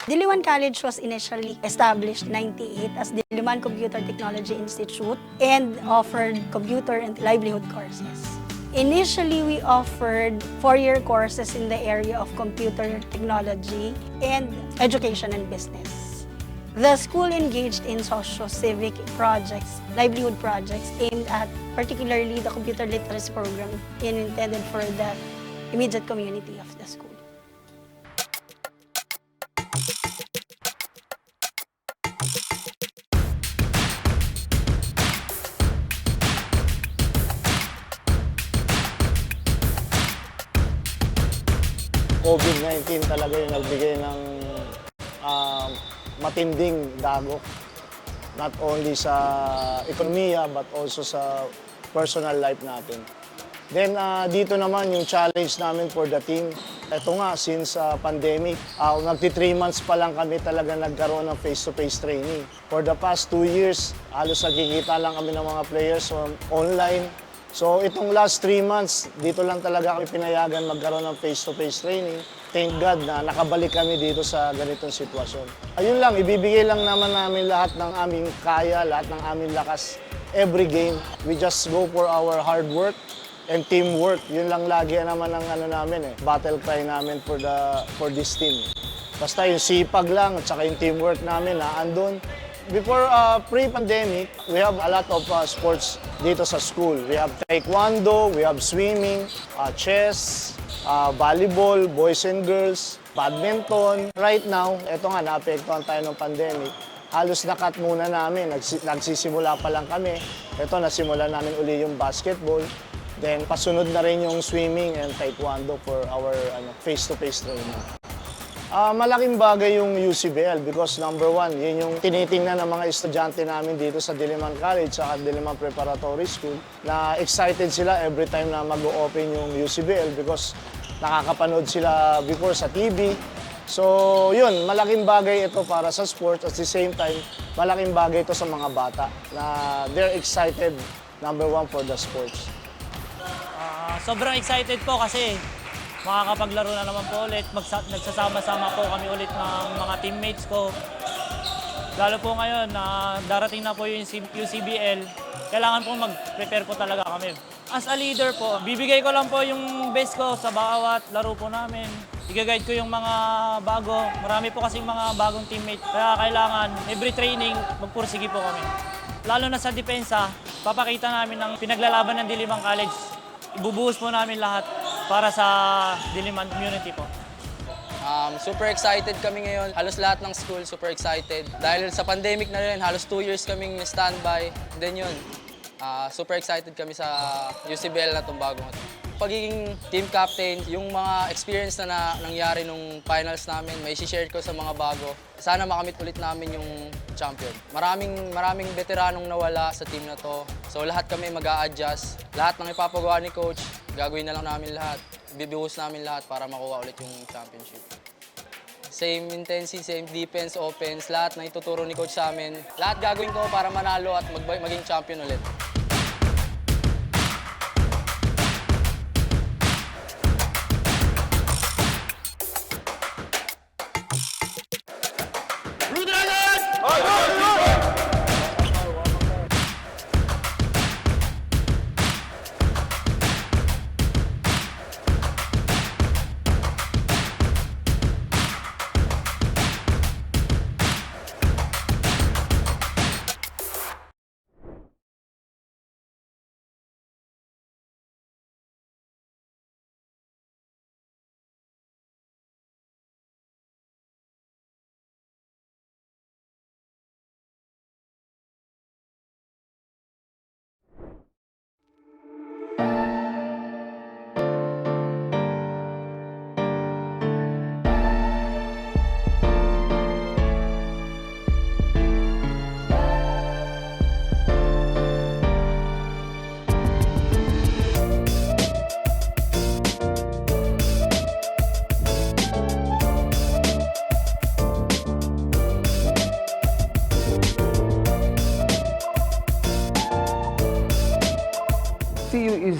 Diliman College was initially established in 1998 as Diliman Computer Technology Institute and offered computer and livelihood courses. Initially, we offered 4-year courses in the area of computer technology and education and business. The school engaged in socio-civic projects, livelihood projects aimed at particularly the computer literacy program and intended for the immediate community of the school. COVID-19 talaga yung nagbigay ng matinding dagok, not only sa ekonomiya but also sa personal life natin. Then dito naman yung challenge namin for the team. Ito nga, since pandemic, magti 3 months pa lang kami talaga nagkaroon ng face-to-face training. For the past 2 years, halos nagkikita lang kami ng mga players online. So itong last 3 months, dito lang talaga kami pinayagan magkaroon ng face-to-face training. Thank God na nakabalik kami dito sa ganitong sitwasyon. Ayun lang, ibibigay lang naman namin lahat ng aming kaya, lahat ng aming lakas every game. We just go for our hard work and teamwork. Yun lang lagi naman ang namin battle cry namin for this team. Basta yung sipag lang at saka yung teamwork namin andun. Before pre-pandemic, we have a lot of sports dito sa school. We have taekwondo, we have swimming, chess, volleyball, boys and girls, badminton. Right now, eto nga, naapektuhan tayo ng pandemic. Halos nakat muna namin, nagsisimula pa lang kami. Eto, nasimula namin uli yung basketball. Then, pasunod na rin yung swimming and taekwondo for our face-to-face training. Malaking bagay yung UCBL because number 1, yun yung tinitingnan ng mga estudyante namin dito sa Diliman College at Diliman Preparatory School na excited sila every time na mag-o-open yung UCBL because nakakapanood sila before sa TV. So yun, malaking bagay ito para sa sports at the same time, malaking bagay ito sa mga bata na they're excited, number 1, for the sports. Sobrang excited po kasi makakapaglaro na naman po ulit. Nagsasama-sama po kami ulit ng mga teammates ko. Lalo po ngayon na darating na po yung UCBL, kailangan po mag-prepare po talaga kami. As a leader po, bibigay ko lang po yung best ko sa bawat laro po namin. I-guide ko yung mga bago. Marami po kasing mga bagong teammates. Kaya kailangan, every training, magpursige po kami. Lalo na sa depensa, papakita namin ng pinaglalaban ng Diliman College. Ibubuhos po namin lahat para sa Diliman community po. Super excited kami ngayon. Halos lahat ng school super excited. Dahil sa pandemic na rin, halos 2 years kaming standby. Then yun, super excited kami sa UCBL na itong bagong ito. Pagiging team captain, yung mga experience na nangyari nung finals namin, may share ko sa mga bago. Sana makamit ulit namin yung champion. Maraming veteranong nawala sa team na to. So lahat kami mag-a-adjust. Lahat ng ipapagawa ni coach, gagawin na lang namin lahat. Bibihos namin lahat para makuha ulit yung championship. Same intensity, same defense, offense, lahat na ituturo ni coach sa amin. Lahat gagawin ko para manalo at maging champion ulit.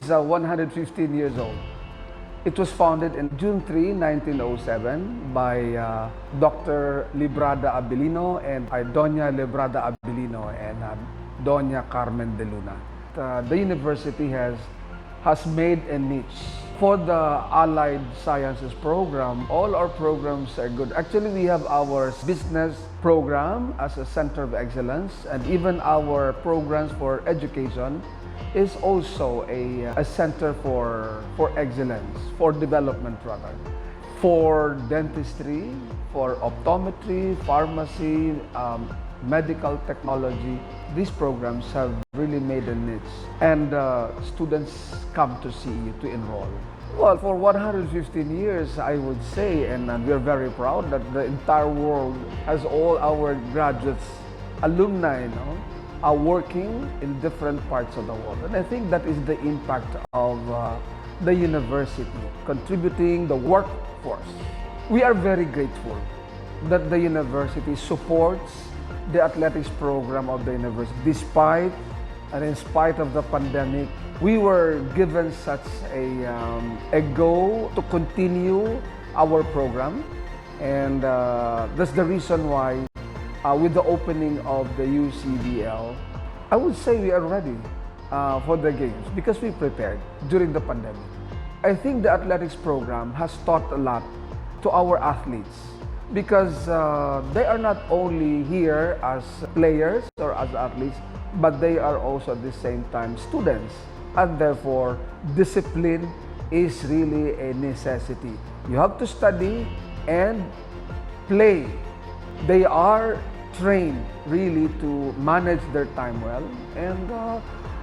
115 years old. It was founded in June 3, 1907 by Dr. Librada Abilino and Doña Librada Abilino and Doña Carmen de Luna. The university has made a niche. For the Allied Sciences program, all our programs are good. Actually, we have our business program as a center of excellence, and even our programs for education is also a center for excellence, for development rather. For dentistry, for optometry, pharmacy, medical technology, these programs have really made a niche, and students come to CEU to enroll. Well, for 115 years, I would say, and we're very proud that the entire world has all our graduates, alumni, are working in different parts of the world. And I think that is the impact of the university, contributing the workforce. We are very grateful that the university supports the athletics program of the university. Despite and in spite of the pandemic, we were given such a go to continue our program. And that's the reason why with the opening of the UCBL, I would say we are ready for the games because we prepared during the pandemic. I think the athletics program has taught a lot to our athletes because they are not only here as players or as athletes, but they are also at the same time students. And therefore, discipline is really a necessity. You have to study and play. They are trained really to manage their time well, and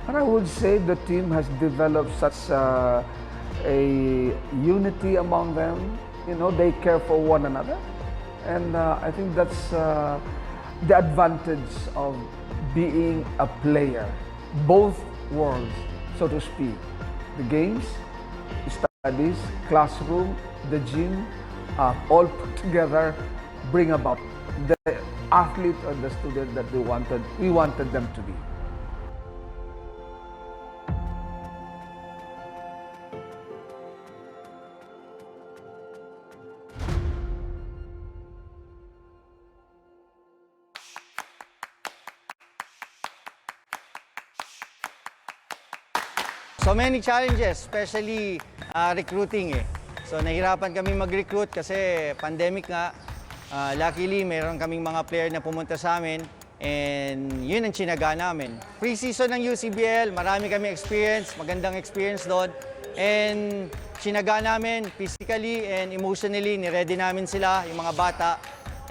I would say the team has developed such a unity among them. They care for one another, and I think that's the advantage of being a player, both worlds, so to speak. The games, studies, classroom, the gym, all put together bring about the athlete or the student that we wanted them to be. So many challenges, especially recruiting So nahirapan kami mag-recruit kasi pandemic nga. Luckily, mayroon kaming mga player na pumunta sa amin and yun ang tsinaga namin. Pre-season ng UCBL, marami kami experience, magandang experience doon. And tsinaga namin physically and emotionally, ni-ready namin sila, yung mga bata.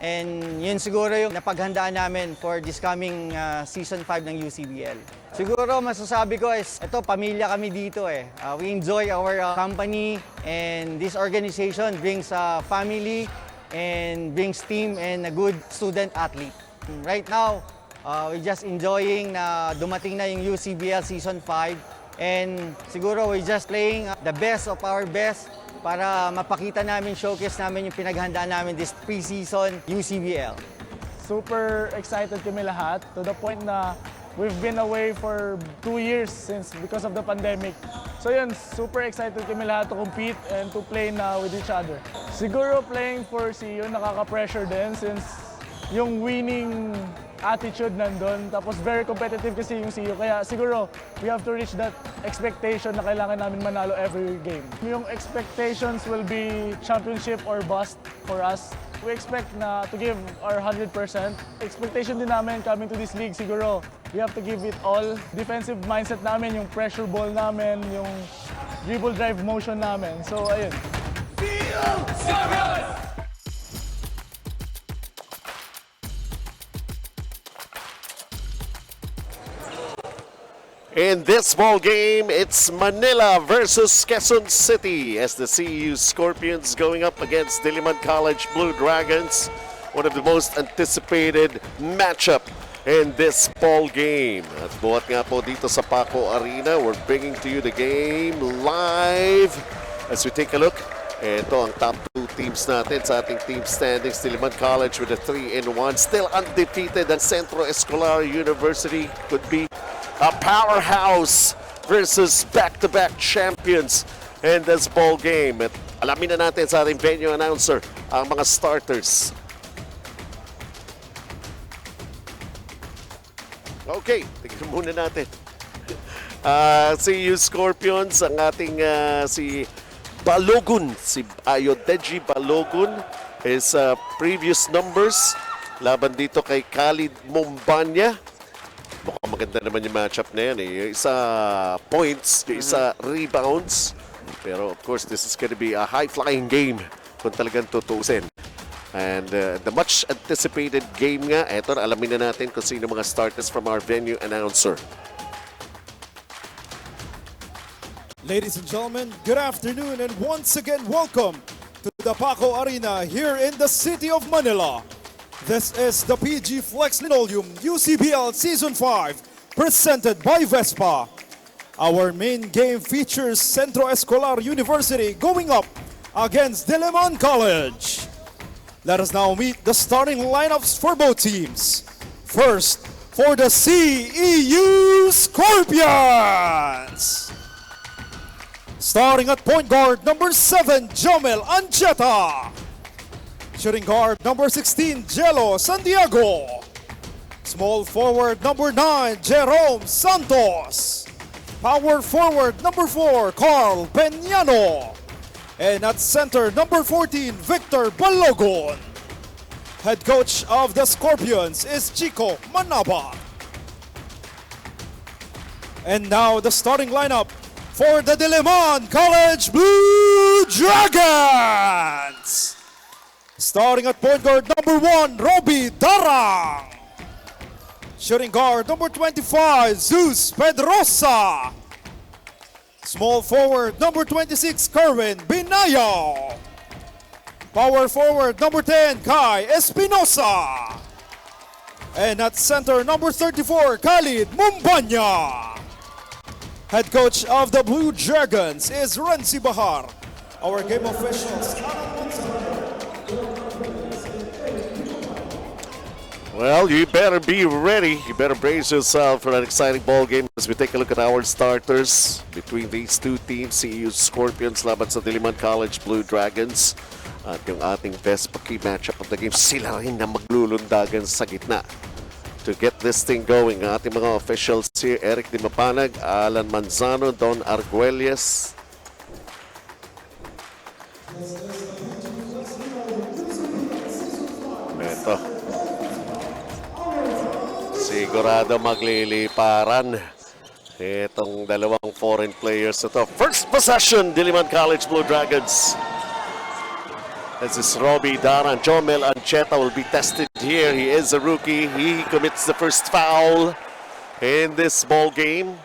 And yun siguro yung napaghandaan namin for this coming Season 5 ng UCBL. Siguro masasabi ko is, ito, pamilya kami dito We enjoy our company and this organization brings family and brings team and a good student athlete. Right now, we're just enjoying na dumating na yung UCBL Season 5 and siguro we're just playing the best of our best para mapakita namin, showcase namin yung pinaghandaan namin this pre-season UCBL. Super excited kami lahat to the point na we've been away for 2 years because of the pandemic. So yun, super excited kami lahat to compete and to play na with each other. Siguro playing for CEU nakaka-pressure din since yung winning attitude nandun. Tapos very competitive kasi yung CEU. Kaya siguro we have to reach that expectation na kailangan namin manalo every game. Yung expectations will be championship or bust for us. We expect na to give our 100%. Expectation din namin coming to this league siguro we have to give it all. Defensive mindset namin, yung pressure ball namin, yung dribble drive motion namin. So ayun. In this ball game, it's Manila versus Quezon City as the CEU Scorpions going up against Diliman College Blue Dragons. One of the most anticipated matchup in this ball game. At buhat nga po dito sa Paco Arena, we're bringing to you the game live. As we take a look, ito ang top 2 teams natin sa ating team standings. Diliman College with a 3-1, still undefeated, and Centro Escolar University could be a powerhouse versus back-to-back champions in this ball game. At alamin na natin sa ating venue announcer ang mga starters. Okay, tignan muna natin. CEU Scorpions, ang ating si Balogun, si Ayodeji Balogun, his previous numbers laban dito kay Khalid Mumbanya. Mukhang maganda naman yung matchup na yan. Yung isa points, yung isa rebounds. Pero of course, this is gonna be a high-flying game kung talagang tutusin. And the much anticipated game nga, eto na alamin na natin kung sino mga starters from our venue announcer. Ladies and gentlemen, good afternoon and once again welcome to the Paco Arena here in the city of Manila. This is the PGFlex Linoleum UCBL Season 5 presented by Vespa. Our main game features Centro Escolar University going up against Diliman College. Let us now meet the starting lineups for both teams. First, for the CEU Scorpions. Starting at point guard, number 7, Jomel Ancheta. Shooting guard, number 16, Jello Santiago. Small forward, number 9, Jerome Santos. Power forward, number 4, Carl Peñano. And at center, number 14, Victor Balogun. Head coach of the Scorpions is Chico Manaba. And now the starting lineup for the Diliman College Blue Dragons. Starting at point guard, number 1, Robbie Darang. Shooting guard, number 25, Zeus Pedrosa. Small forward, number 26, Kerwin Binayo. Power forward, number 10, Kai Espinosa. And at center, number 34, Khalid Mumbanya. Head coach of the Blue Dragons is Renzi Bahar. Our game officials. Well, you better be ready. You better brace yourself for an exciting ball game as we take a look at our starters between these two teams, CEU Scorpions laban sa Diliman College Blue Dragons. At yung ating best key matchup of the game, sila rin na maglulundagan sa gitna. To get this thing going, ang ating mga officials here, Eric Di Mapanag, Alan Manzano, Don Arguelles. Ito. Sigurado magliliparan itong dalawang foreign players ito. First possession, Diliman College Blue Dragons. This is Robbie Daran. Jomel Ancheta will be tested here. He is a rookie. He commits the first foul in this ball game.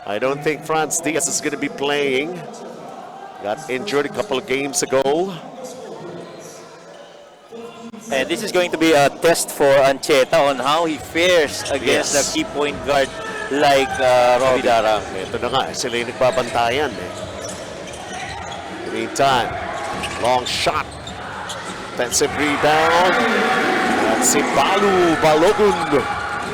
I don't think Franz Diaz is going to be playing. Got injured a couple of games ago. And this is going to be a test for Ancheta on how he fares against a key point guard like Robbie Darang. Ito na nga, sila yung nagbabantayan. In the meantime, long shot. Defensive rebound. And si Balogun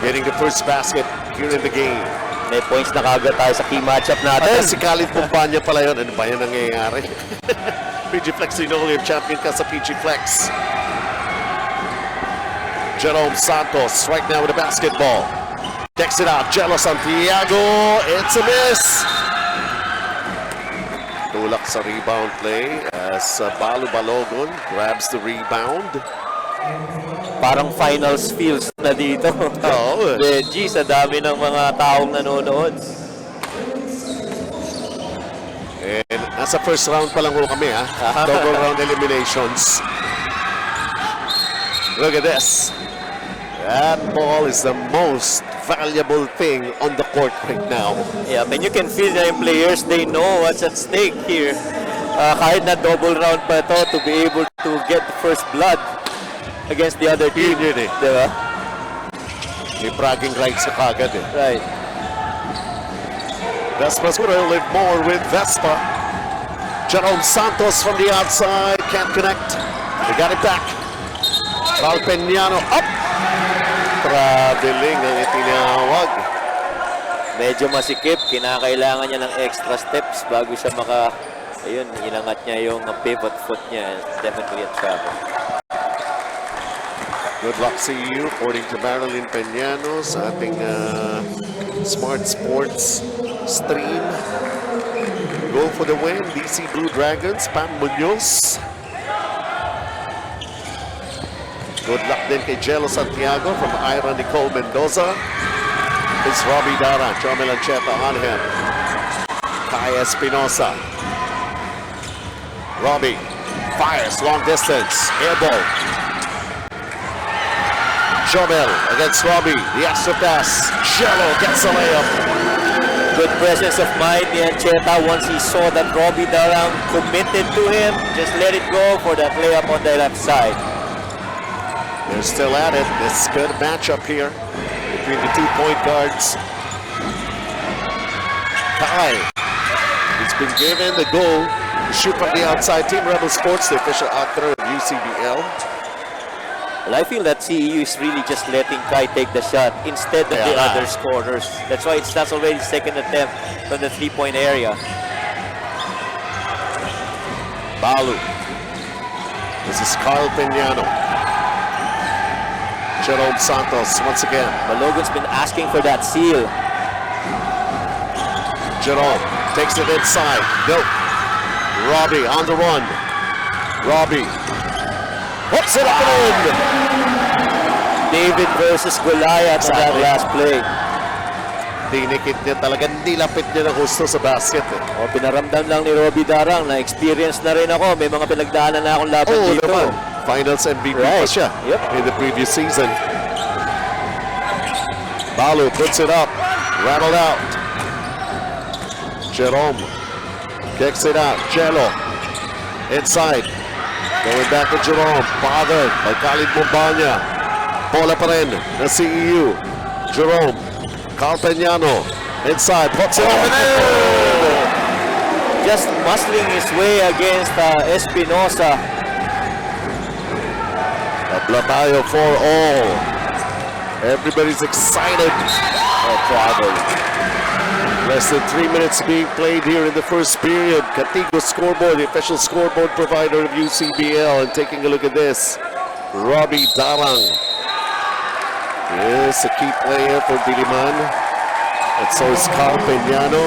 getting the first basket here in the game. May points na kagad tayo sa key matchup natin. At si Khalid Mumbanya pala yun. Ano ba yan nangyayari? PGFlex Linoleum champion ka sa PGFlex. Jerome Santos right now with the basketball. Takes it out, Jello Santiago. It's a miss. Tulak sa rebound play as Balogun grabs the rebound. Parang finals feels na dito. Oo. Reggie, sa dami ng mga taong nanonood. And nasa first round pa lang ho kami ha. Double round eliminations. Look at this. That ball is the most valuable thing on the court right now. Yeah, and you can feel the players, they know what's at stake here. Kahit na double round pa ito, to be able to get the first blood against the other team. Yun eh. Diba? May bragging rights sa kagad eh. Right. Vespa's gonna live more with Vespa. Jerome Santos from the outside, can't connect. They got it back. Carl Peñano up. Traveling ang itinawag. Medyo masikip. Kinakailangan niya ng extra steps bago siya ayun, inangat niya yung pivot foot niya. Definitely a trouble. Good luck, CEU, according to Marilyn Peñano sa ating Smart Sports stream. Go for the win, DC Blue Dragons, Pam Munoz. Good luck din kay Jello Santiago from Ira Nicole Mendoza. It's Robbie Dara, Chomel Ancheta on him. Kai Espinosa. Robbie fires long distance, air ball. Chomel against Robbie, the extra pass. Jello gets a layup. Good presence of mind ni Ancheta once he saw that Robbie Darang committed to him. Just let it go for that layup on the left side. They're still at it. This good matchup here between the 2 point guards. Kai, he's been given the goal to shoot from the outside. Team Rebel Sports, the official actor of UCBL. Well, I feel that CEU is really just letting Kai take the shot instead of the other scorers. That's why that's already second attempt from the 3-point area. Balu. This is Carl Peñano. Jerome Santos once again. Malogan's been asking for that seal. Jerome takes it inside. No. Robbie on the run. Robbie hooks it up and in. David versus Goliath on that last play. Dinikit niya talaga, nilapit niya ng gusto sa basket. O, pinaramdam lang ni Robbie Darang na experience na rin ako. May mga pinagdaanan na akong laban dito. Naman. Finals MVP pa siya in the previous season. Balu puts it up, rattled out. Jerome kicks it out. Jello inside. Going back to Jerome. Bothered by Khalid Mumbanya. Bola pa rin na CEU. Jerome. Carl Peñano inside. Puts it up and in. Just muscling his way against Espinosa. Platayo for all. Everybody's excited. Travel. Less than 3 minutes being played here in the first period. Katigo scoreboard, the official scoreboard provider of UCBL. And taking a look at this, Robbie Darang is a key player for Diliman. And so is Carl Peñano.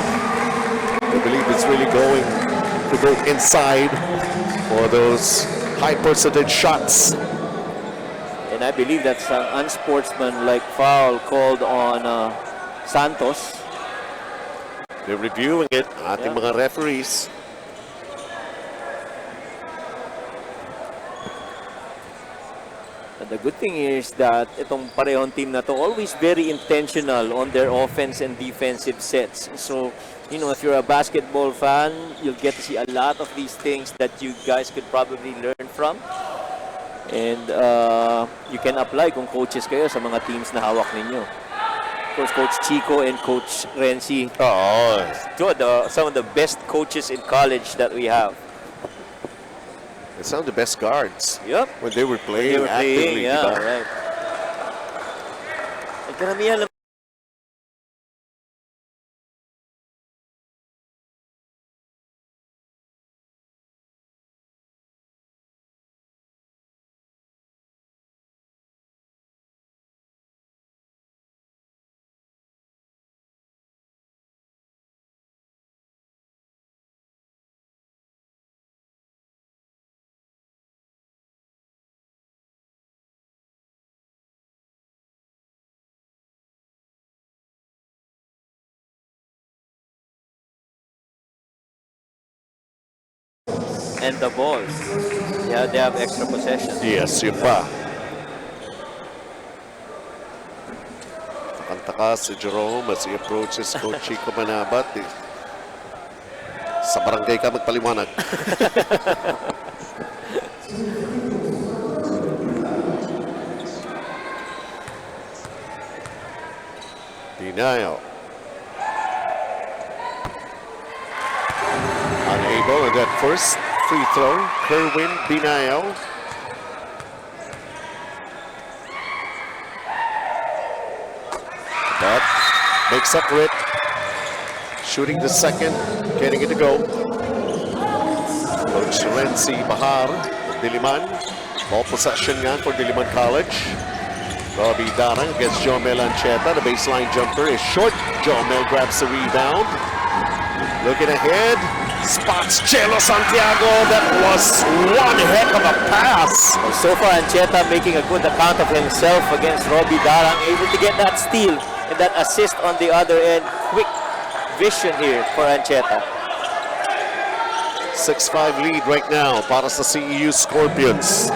I believe it's really going to go inside for those high percentage shots. And I believe that's an unsportsmanlike foul called on Santos. They're reviewing it, ating mga referees. And the good thing is that itong parehong team na to always very intentional on their offense and defensive sets. So, you know, if you're a basketball fan, you'll get to see a lot of these things that you guys could probably learn from. And you can apply kung coaches kayo sa mga teams na hawak ninyo. Of course, Coach Chico and Coach Renzi. Oh, Some of the best coaches in college that we have. it's some of the best guards. Yep. When they were playing actively. Yeah, diba? right. Ang karamihan lang and the balls. Yeah, they have extra possession. Yes, yun pa. Takantaka si Jerome as he approaches Coach Chico Manabat. Sa barangay ka magpaliwanag. Denial. Unable at that first free throw. Kerwin Denial. But makes up for it. Shooting the second, getting it to go. Coach Renzi Bahar, Diliman. Ball possession yan for Diliman College. Robbie Darang against Jomel Ancheta. The baseline jumper is short. Jomel grabs the rebound. Looking ahead. Spots Chelo Santiago. That was one heck of a pass. Well, so far, Ancheta making a good account of himself against Robbie Darang. Able to get that steal and that assist on the other end. Quick vision here for Ancheta. 6-5 lead right now para sa CEU Scorpions.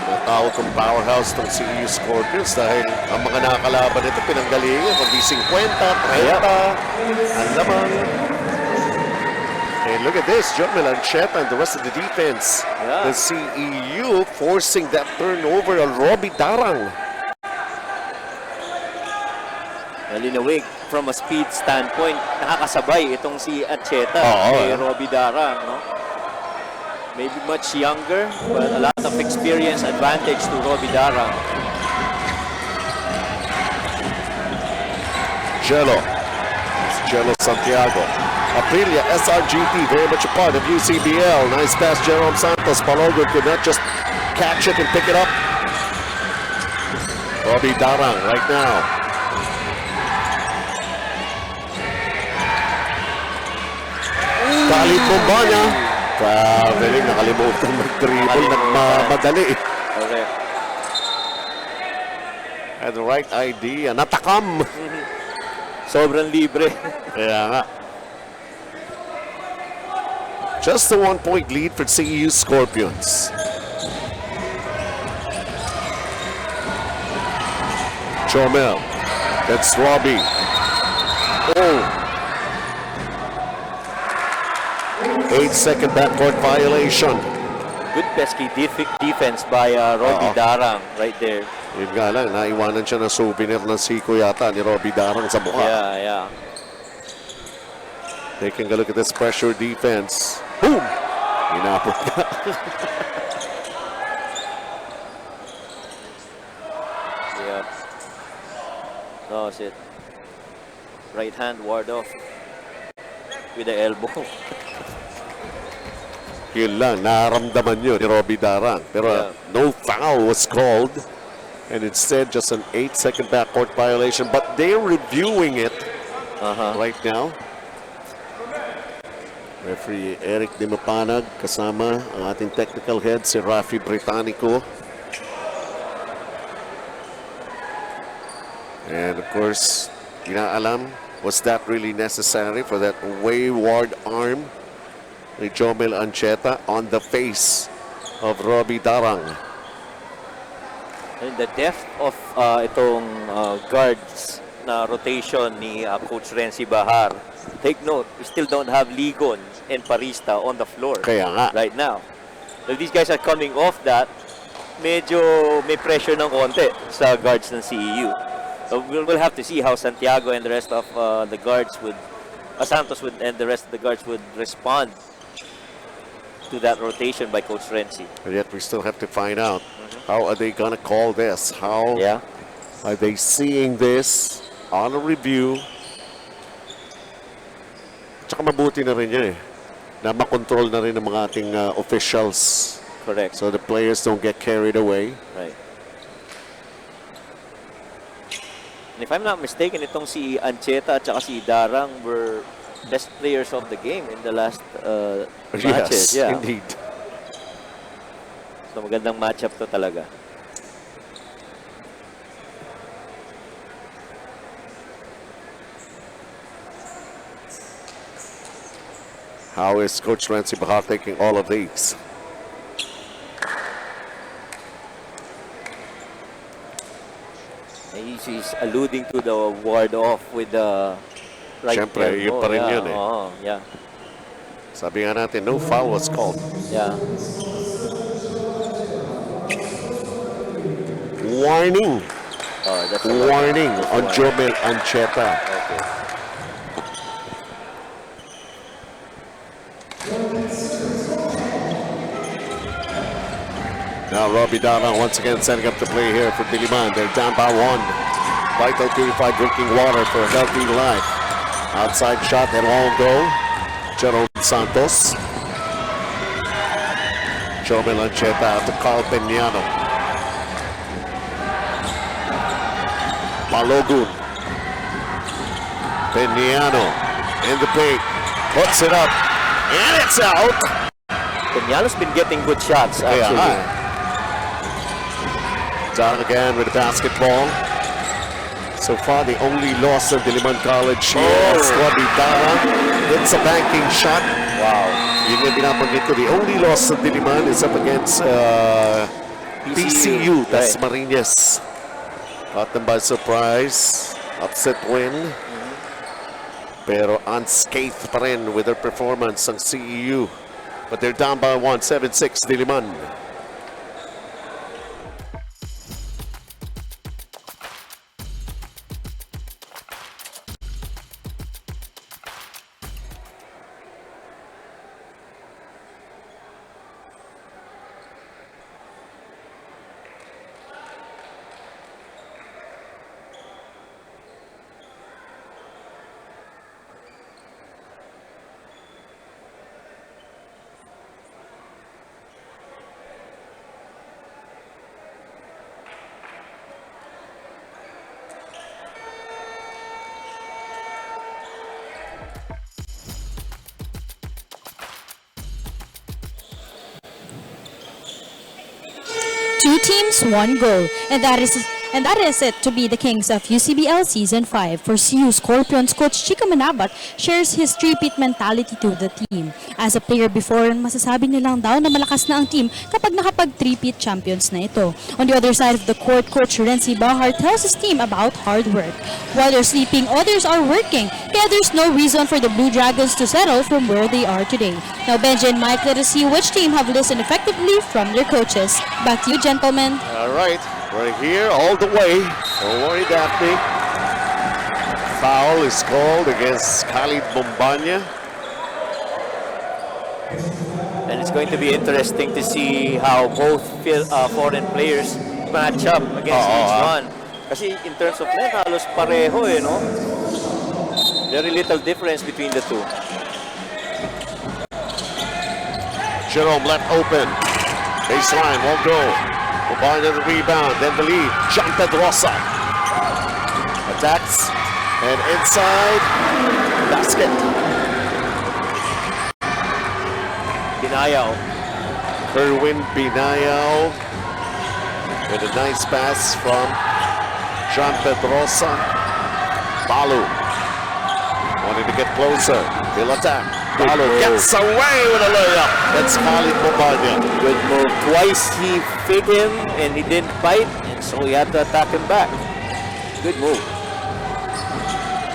Natawag kong powerhouse ng CEU Scorpions dahil ang mga nakakalaban nito pinanggalingan. Kundi 50, 30, ang laman. And look at this, Jomel Ancheta and the rest of the defense. Yeah. The CEU forcing that turnover on Robbie Darang. Malinawig from a speed standpoint, nakakasabay itong si Ancheta kay Robbie Darang, no? Maybe much younger, but a lot of experience advantage to Robbie Darang. Jello. It's Jello Santiago. Aprilia, SRGT, very much a part of UCBL. Nice pass, Jerome Santos. Palogo could not just catch it and pick it up. Robbie Darang right now. Kalit bomba niya. Traveling, nakalimutan mag-dribble, nagmamadali. Okay. Had the right idea, natakam. Sobrang libre. Kaya nga. Just a 1-point lead for CEU Scorpions. Jomel. That's Robbie. Oh. 8-second backcourt violation. Good pesky defense by Robbie Darang right there. Yun nga lang, naiwanan siya ng souvenir ng siko yata ni Robbie Darang sa mukha. Yeah. Taking a look at this pressure defense. Boom! Inapot ka. Yeah. That was it. Right hand ward off with the elbow. Yun lang, naramdaman yun ni Robbie Darang. Pero no foul was called. And instead, just an 8-second backcourt violation. But they're reviewing it right now. Referee Eric Di Mapanag kasama ang ating technical head si Rafi Britannico. And of course, inaalam, was that really necessary for that wayward arm ni Jomel Ancheta on the face of Robbie Darang? And the depth of itong guards na rotation ni Coach Renzi Bahar. Take note, we still don't have Ligon and Parista on the floor Kaya nga. right now. If these guys are coming off that, medyo may pressure ng konti sa guards ng CEU. So we'll have to see how Santiago and the rest of the guards would, Santos would, and the rest of the guards would respond to that rotation by Coach Renzi. And yet we still have to find out how are they gonna call this? How are they seeing this on a review? Tsaka mabuti na rin yan na makontrol na rin ng mga ating officials. Correct. So the players don't get carried away. Right. And if I'm not mistaken, itong si Ancheta at saka si Darang were best players of the game in the last matches. Yes, indeed. So magandang matchup to talaga. How is Coach Renzi Bahar taking all of these? He's alluding to the ward off with the right Siyempre, yun pa rin yun yeah. Sabi nga natin, no foul was called. Yeah. Warning. That's Warning on Jomel Ancheta. Okay. Now Robbie Darang once again setting up the play here for Diliman. They're down by one. Vital purified drinking water for a healthy life. Outside shot and won't go. Jerome Santos. Jomel Ancheta to Carl Peñano. Balogun. Peñano in the paint. Puts it up. And it's out. Peñano's been getting good shots, actually. Down again with the basketball. So far, the only loss of Diliman College here. Robbie Dara hits a banking shot. Wow. Yung binabanggit ko, the only loss of Diliman is up against PCU. That's Marinas. Caught them by surprise. Upset win. Pero unscathed pa rin with their performance ang CEU. But they're down by 1, 7-6 Diliman. Two teams, one goal, and that is it to be the Kings of UCBL Season 5. For CU Scorpions coach Chico Manabat shares his three-peat mentality to the team. As a player before, masasabi nilang daw na malakas na ang team kapag nakapag three-peat champions na ito. On the other side of the court, coach Renzi Bahar tells his team about hard work. While they're sleeping, others are working, kaya there's no reason for the Blue Dragons to settle from where they are today. Now Benji and Mike, let us see which team have listened effectively from their coaches. Back to you, gentlemen. All right. We're here all the way. Don't worry, Daphne. Foul is called against Khalid Bombanya. And it's going to be interesting to see how both foreign players match up against each one. Kasi in terms of length, halos pareho no? Very little difference between the two. Jerome left open. Baseline won't go. Bombanya the rebound, then the lead. John Pedrosa attacks and inside basket. Binayao. Kerwin Binayao with a nice pass from John Pedrosa. Balu wanting to get closer. He'll attack. Balu gets away with a layup. That's Khalid Bombanya. Good move. Twice he faked him and he didn't bite, and so he had to attack him back. Good move.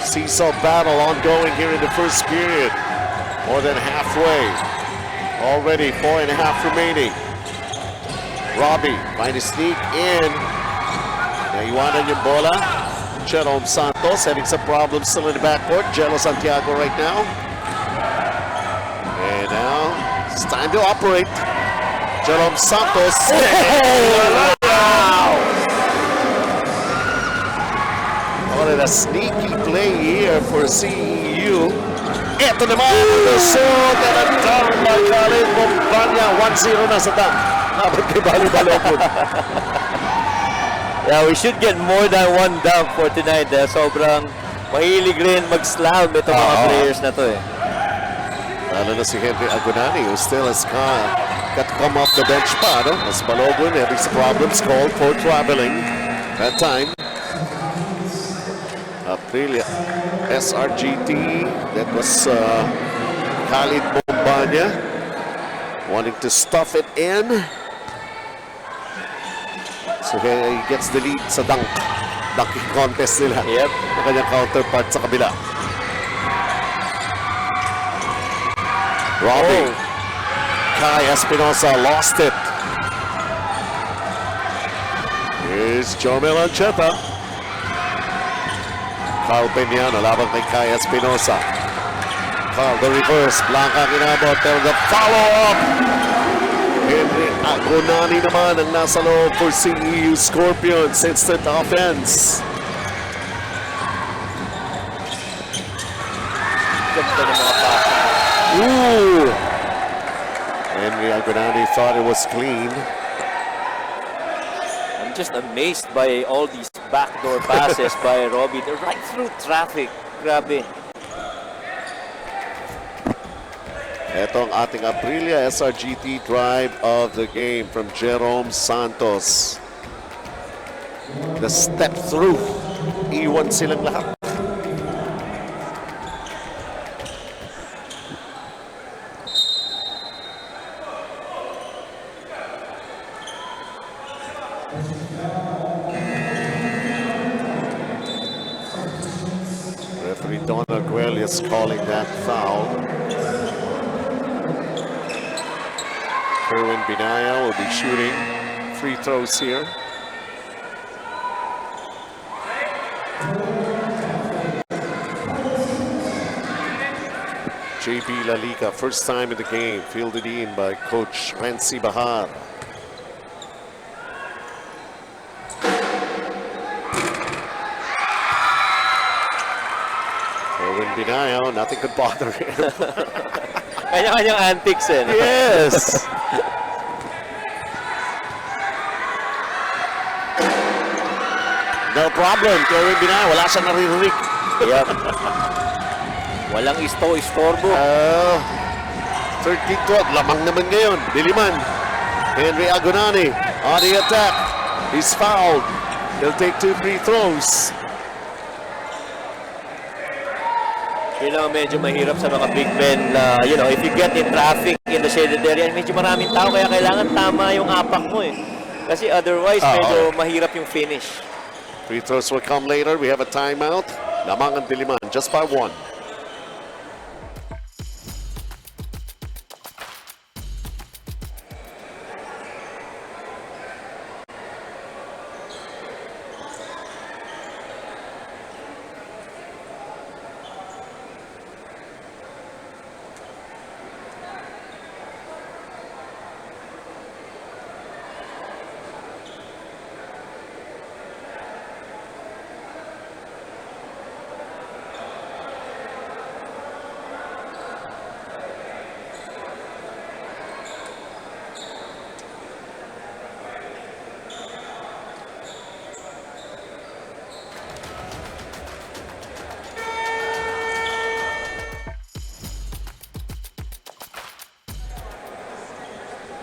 Seesaw battle ongoing here in the first period. More than halfway. Already 4.5 remaining. Robbie trying to sneak in. Naiwanan yung bola. Jerome Santos having some problems still in the backcourt. Jello Santiago right now. And now it's time to operate. Jerome Santos. Wow! What a sneaky play here for CEU. Ito naman, Lusot at ang down by Khalid Bombanya. 1-0 na sa dunk. Dapat kay Balo-Balokun. Yeah, we should get more than one dunk for tonight. Sobrang mahilig rin mag-slam itong mga players na to Lalo na si Henry Agunani who still has got to come off the bench pa. No? As Balogun having some problems called for traveling. That time. Aprilia SRGT. That was Khalid Bombanya wanting to stuff it in. So he gets the lead sa dunking contest nila. Yep. Ang kanyang counterpart sa kabila. Robbie. Kai Espinosa lost it. Here's Jomel Ancheta. Carl Peñano laban kay Kai Espinosa. Carl the reverse. Blanca kinabot. Pero the follow-up. Henry Agunani naman ang nasa loob for CEU Scorpions. Instant offense. Ooh! Henry Agonani thought it was clean. I'm just amazed by all these backdoor passes by Robbie. They're right through traffic. Grabe. Ito ang ating Aprilia SRGT drive of the game from Jerome Santos. The step through. Iwan silang lahat. Referee Don Arguelles is calling that foul. Kerwin Binaya will be shooting free throws here. JB Lalica, first time in the game, fielded in by Coach Renzi Bahar. Kerwin Binaya, nothing could bother him. Kanya-kanyang antics eh. No? Yes! No problem, Kerwin Binaya, wala siyang naririnig. Yep. Walang istorbo. 13-12, lamang naman ngayon. Diliman. Henry Agonani on the attack. He's fouled. He'll take 2 free throws. You know, medyo mahirap sa mga big men na, you know, if you get in traffic in the shaded area, medyo maraming tao, kaya kailangan tama yung apak mo eh. Kasi otherwise, medyo mahirap yung finish. Free throws will come later. We have a timeout. Lamang ang Diliman, just by 1.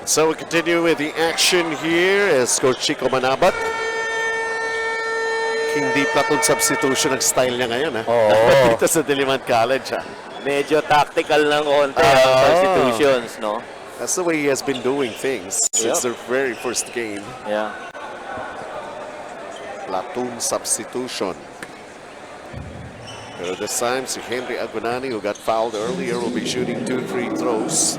So we continue with the action here as Coach Chico Manabat. Hindi platoon substitution ang style niya ngayon. Dito sa Diliman College. Medyo tactical ng konti ang substitutions, no? That's the way he has been doing things since their very first game. Yeah. Platoon substitution. Pero this time, si Henry Agonani, who got fouled earlier, will be shooting 2 free throws.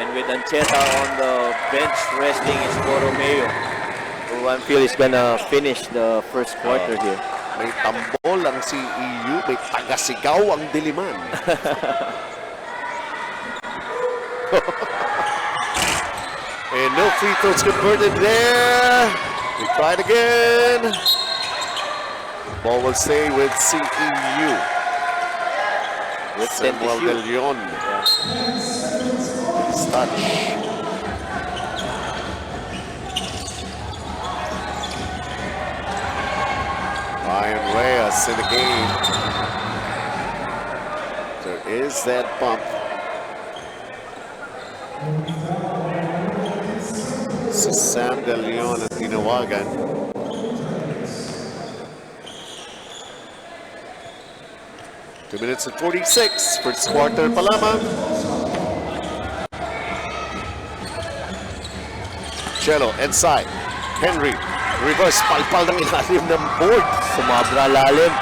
And with Ancheta on the bench resting is Borromeo, who I feel is gonna finish the first quarter here. May tambol ang CEU, may tagasigaw ang Diliman. And no free throws converted there. We try it again. Ball will stay with CEU. With Samuel De Leon. Touch. Ryan Reyes in the game. There is that bump. Si Sam De Leon ang tinawagan. Two minutes and 46. First quarter pa lamang. Cello, inside. Henry, reverse, palpal ng ilalim ng board. Sumabra lalim.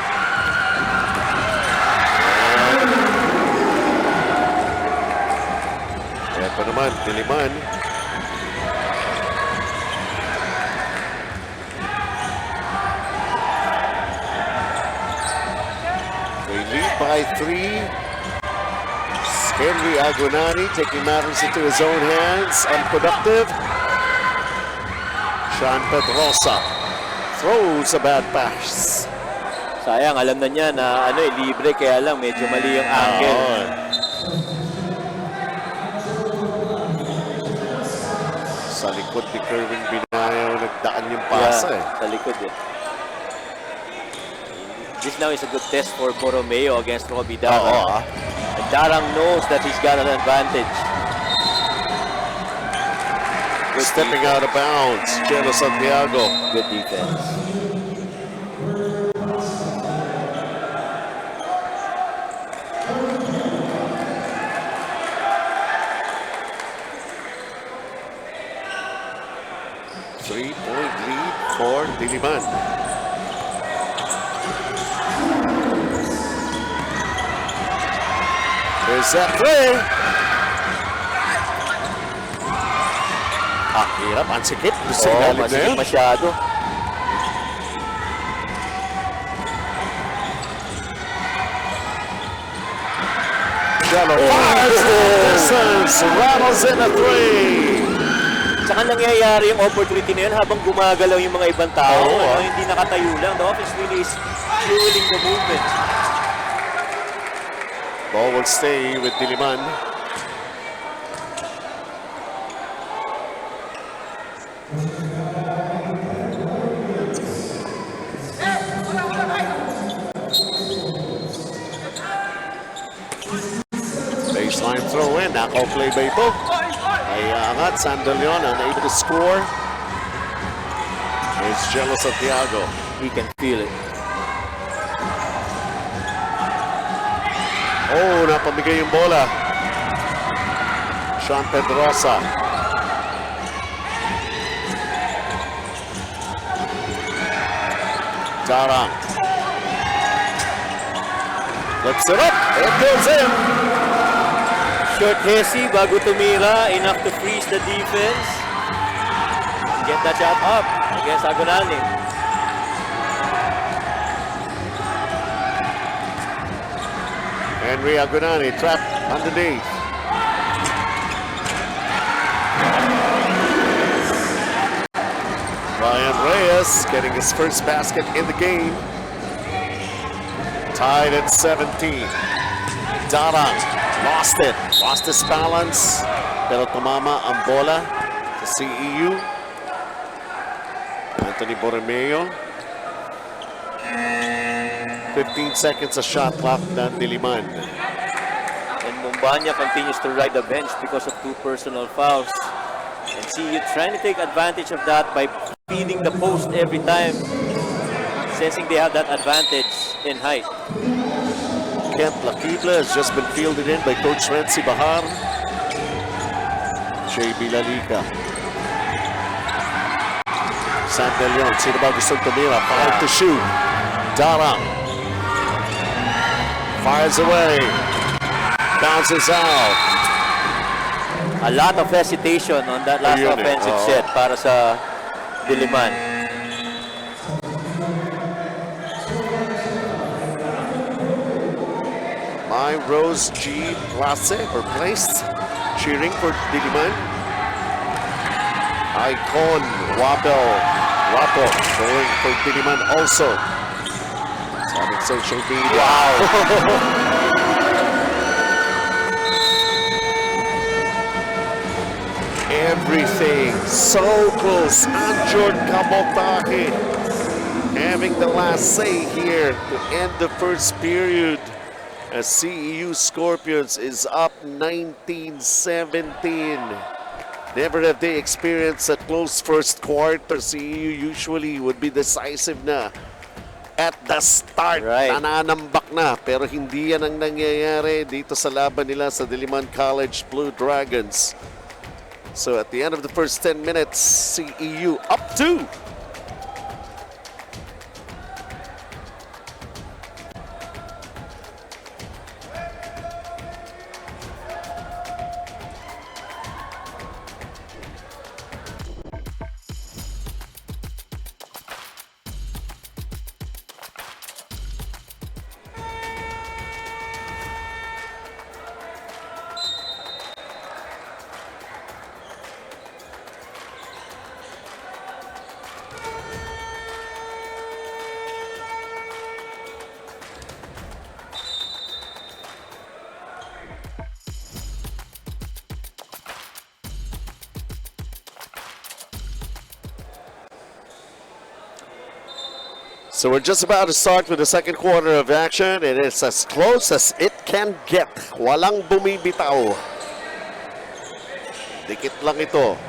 Ito naman, Diliman. They lead by 3. Henry Agonani taking matters into his own hands. Unproductive. Sean Pedrosa throws a bad pass. Sayang, alam na niya na libre, kaya lang medyo mali yung angle. likod ni Kerwin Binayo nagdaan yung pasa Sa likod eh. This now is a good test for Borromeo against Robbie Darang. And Darang knows that he's got an advantage. Stepping out of bounds, Chelo Santiago. Good defense. Three-point lead for Diliman. There's that three. Hirap. Ang sikip. Gusto ilalim na Masikip yun. masyado. Jello fires distance. Rattles in a three. Saka nangyayari yung opportunity na yun habang gumagalaw yung mga ibang tao. Hindi nakatayo lang. The offense really is fueling the movement. Ball will stay with Diliman. Baseline throw in. Nakaw play ba ito? Ay angat. Sandalion unable to score. It's Jello Santiago. He can feel it. Oh, napamigay yung bola. Sean Pedrosa. Darang. Flips it up. It goes in. Short Hesi bago tumira. Enough to freeze the defense. Get that shot up against Agonani. Henry Agonani trapped underneath. Ryan Reyes getting his first basket in the game. Tied at 17. Darang lost it. Lost his balance. Pero tumama ang bola sa CEU. Anthony Borromeo. 15 seconds a shot clock ng Diliman. And Mumbanya continues to ride the bench because of 2 personal fouls. And CEU trying to take advantage of that by feeding the post every time, sensing they have that advantage in height. Kent Lakibla has just been fielded in by Coach Renzi Bahar. JB Lalica. Sandelion, sino ba gustong tumira? 5 to shoot. Darang. Fires away. Bounces out. A lot of hesitation on that last Ayun offensive set para sa Diliman. My Rose G. Place or placed. Cheering for Diliman. Icon Wabel Wapo going for Diliman also. Sabi social media. Wow. Everything so close. Anjord Kabotahe having the last say here to end the first period as CEU Scorpions is up 19-17. Never have they experienced a close first quarter. CEU usually would be decisive na at the start. Right. Nananambak na pero hindi yan ang nangyayari dito sa laban nila sa Diliman College Blue Dragons. So at the end of the first 10 minutes, CEU up 2. So we're just about to start with the second quarter of action. It is as close as it can get. Walang bumibitaw. Dikit lang ito.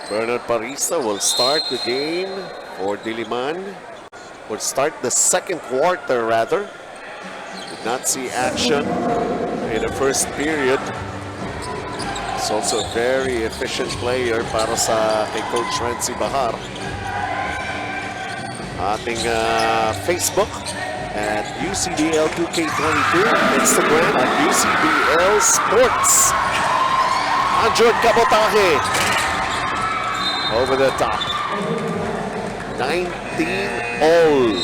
Bernard Parisa will start the game for Diliman. Will start the second quarter rather. Did not see action in the first period. He's also a very efficient player para sa kay Coach Renzi Bahar. Ating Facebook at UCBL 2K22, Instagram at UCBL Sports. Andrew Cabotaje over the top. 19-all.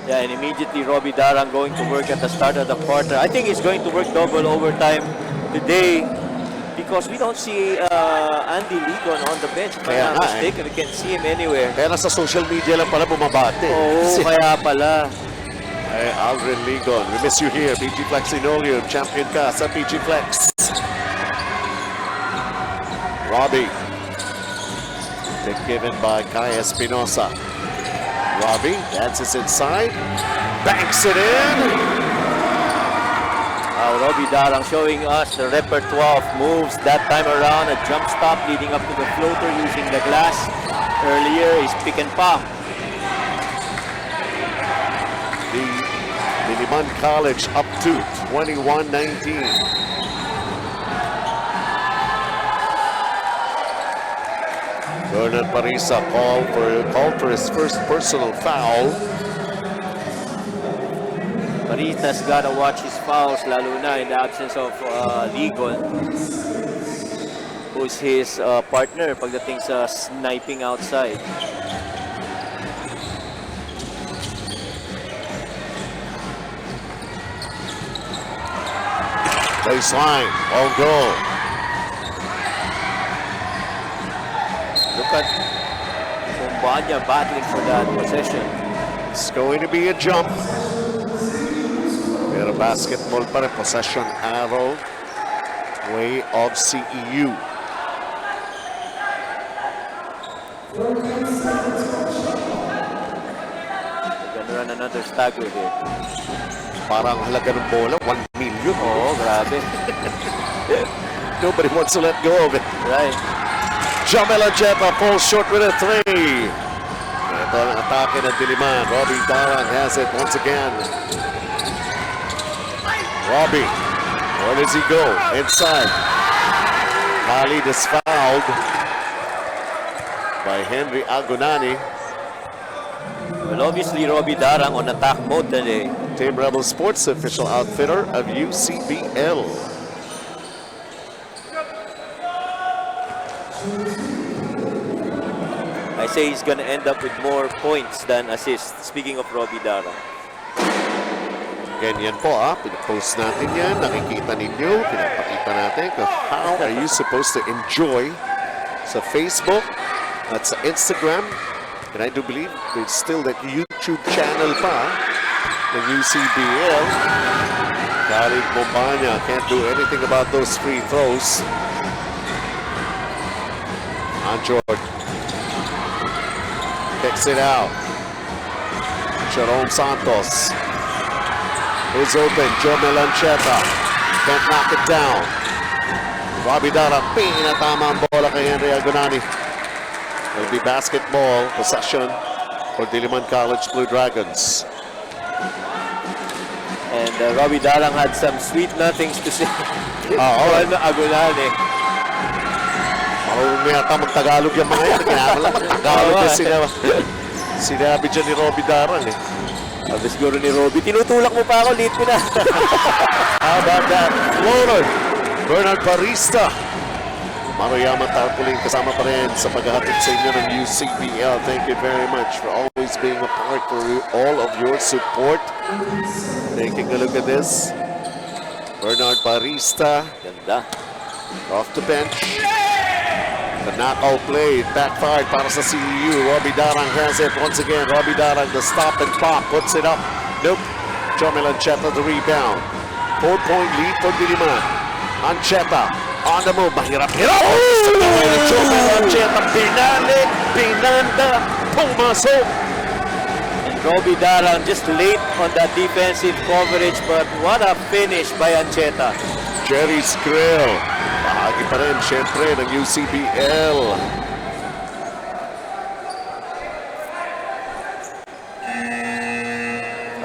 Yeah, and immediately Robbie Darang going to work at the start of the quarter. I think he's going to work double overtime today because we don't see Andy Ligon on the bench. If I'm not mistaken, we can't see him anywhere. Kaya nasa social media lang pala bumabate. Oo, kaya pala. Hey, Aldrin Ligon, we miss you here. PGFlex Linoleum, champion ka sa PGFlex. Robbie. Big given by Kai Espinosa. Robbie dances inside, banks it in. Robbie Darang showing us the repertoire of moves that time around. A jump stop leading up to the floater using the glass. Earlier is pick and pop. The Diliman College up to 21-19. Bernard Parisa called for his first personal foul. Parisa's gotta watch his fouls, lalo na in the absence of Ligon, who's his partner pagdating sa sniping outside. Baseline, on goal. Look at Kumbanya battling for that possession. It's going to be a jump. Pero basketball pa rin, possession arrow, way of CEU. They're gonna run another stagger here. Parang halaga ng bola, 1 million. Oo, grabe. Nobody wants to let go of it. Right. Jamel Ancheta falls short with a 3. Ito ang atake ng Diliman. Robbie Darang has it once again. Robbie, where does he go? Inside. Khalid is fouled by Henry Agonani. Well, obviously, Robbie Darang on attack mode today. Team Rebel Sports, official outfitter of UCBL. I say he's gonna end up with more points than assists. Speaking of Robbie Darang. Ganyan po pinapost natin yan, nakikita ninyo, pinapakita natin kung how are you supposed to enjoy sa Facebook at sa Instagram. And I do believe there's still that YouTube channel pa ng UCBL. Khalid Mombanya can't do anything about those free throws. Anjord kicks it out. Jerome Santos. Who's open? Joe Melancheta. Can't knock it down. Robbie Darang, pinatama ang bola kay Henry Agonani. It'll be basketball possession for Diliman College Blue Dragons. And Robbie Darang had some sweet nothings to say. Agonani. Marunong yata mag-Tagalog yung mga yan. Kailangan mag-Tagalog na sinabi dyan ni Robbie Darang eh. Sabi siguro ni Robbie, tinutulak mo pa ako, late ko na. How about that? Floater, Bernard Parista. Maruyama Tarpaulin kasama pa rin sa paghahatid sa inyo ng UCBL. Thank you very much for always being a part for all of your support. Taking a look at this. Bernard Parista. Ganda. Off the bench. The knockout play backfired para sa CEU. Robbie Darang has it once again. Robbie Darang, the stop and pop, puts it up. Nope. Jomel Ancheta the rebound. 4-point lead for Diliman. Ancheta On the move, mahirap-hirap. Oh! Jomel Ancheta, binalik, binanda, pumasok. Robbie Darang just late on that defensive coverage, but what a finish by Ancheta. Jerry's Grill. Bahagi pa rin, syempre, ng UCBL.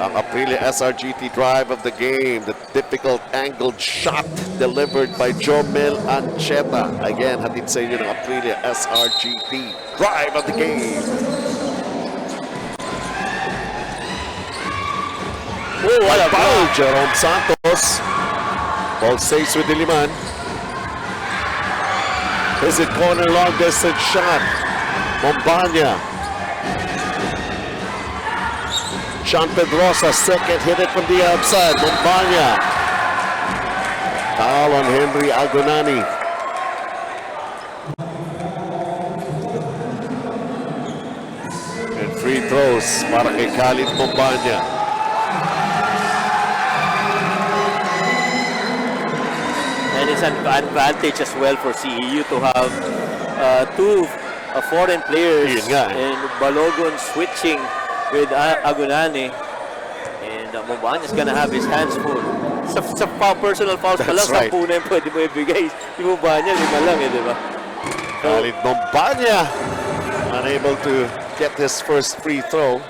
Ang Aprilia SRGT drive of the game. The difficult angled shot delivered by Jomel Ancheta. Again, hatid sa inyo ng Aprilia SRGT drive of the game. Oh, what a Foul, Jerome Santos. Ball stays with Diliman. Is it corner long distance shot? Mombanya. Sean Pedrosa, second, hit it from the outside. Mombanya. Foul on Henry Agonani. And free throws para kay Khalid Mombanya. And it's an advantage as well for CEU to have two foreign players. Yun nga, eh. And Balogun switching with Agunani. And Mombanya is gonna have his hands full. Sa personal fouls pa lang, That's right. 10 na yung pwede mo ibigay. Si Mombanya, 5 lang di ba? Khalid Mombanya unable to get his first free throw.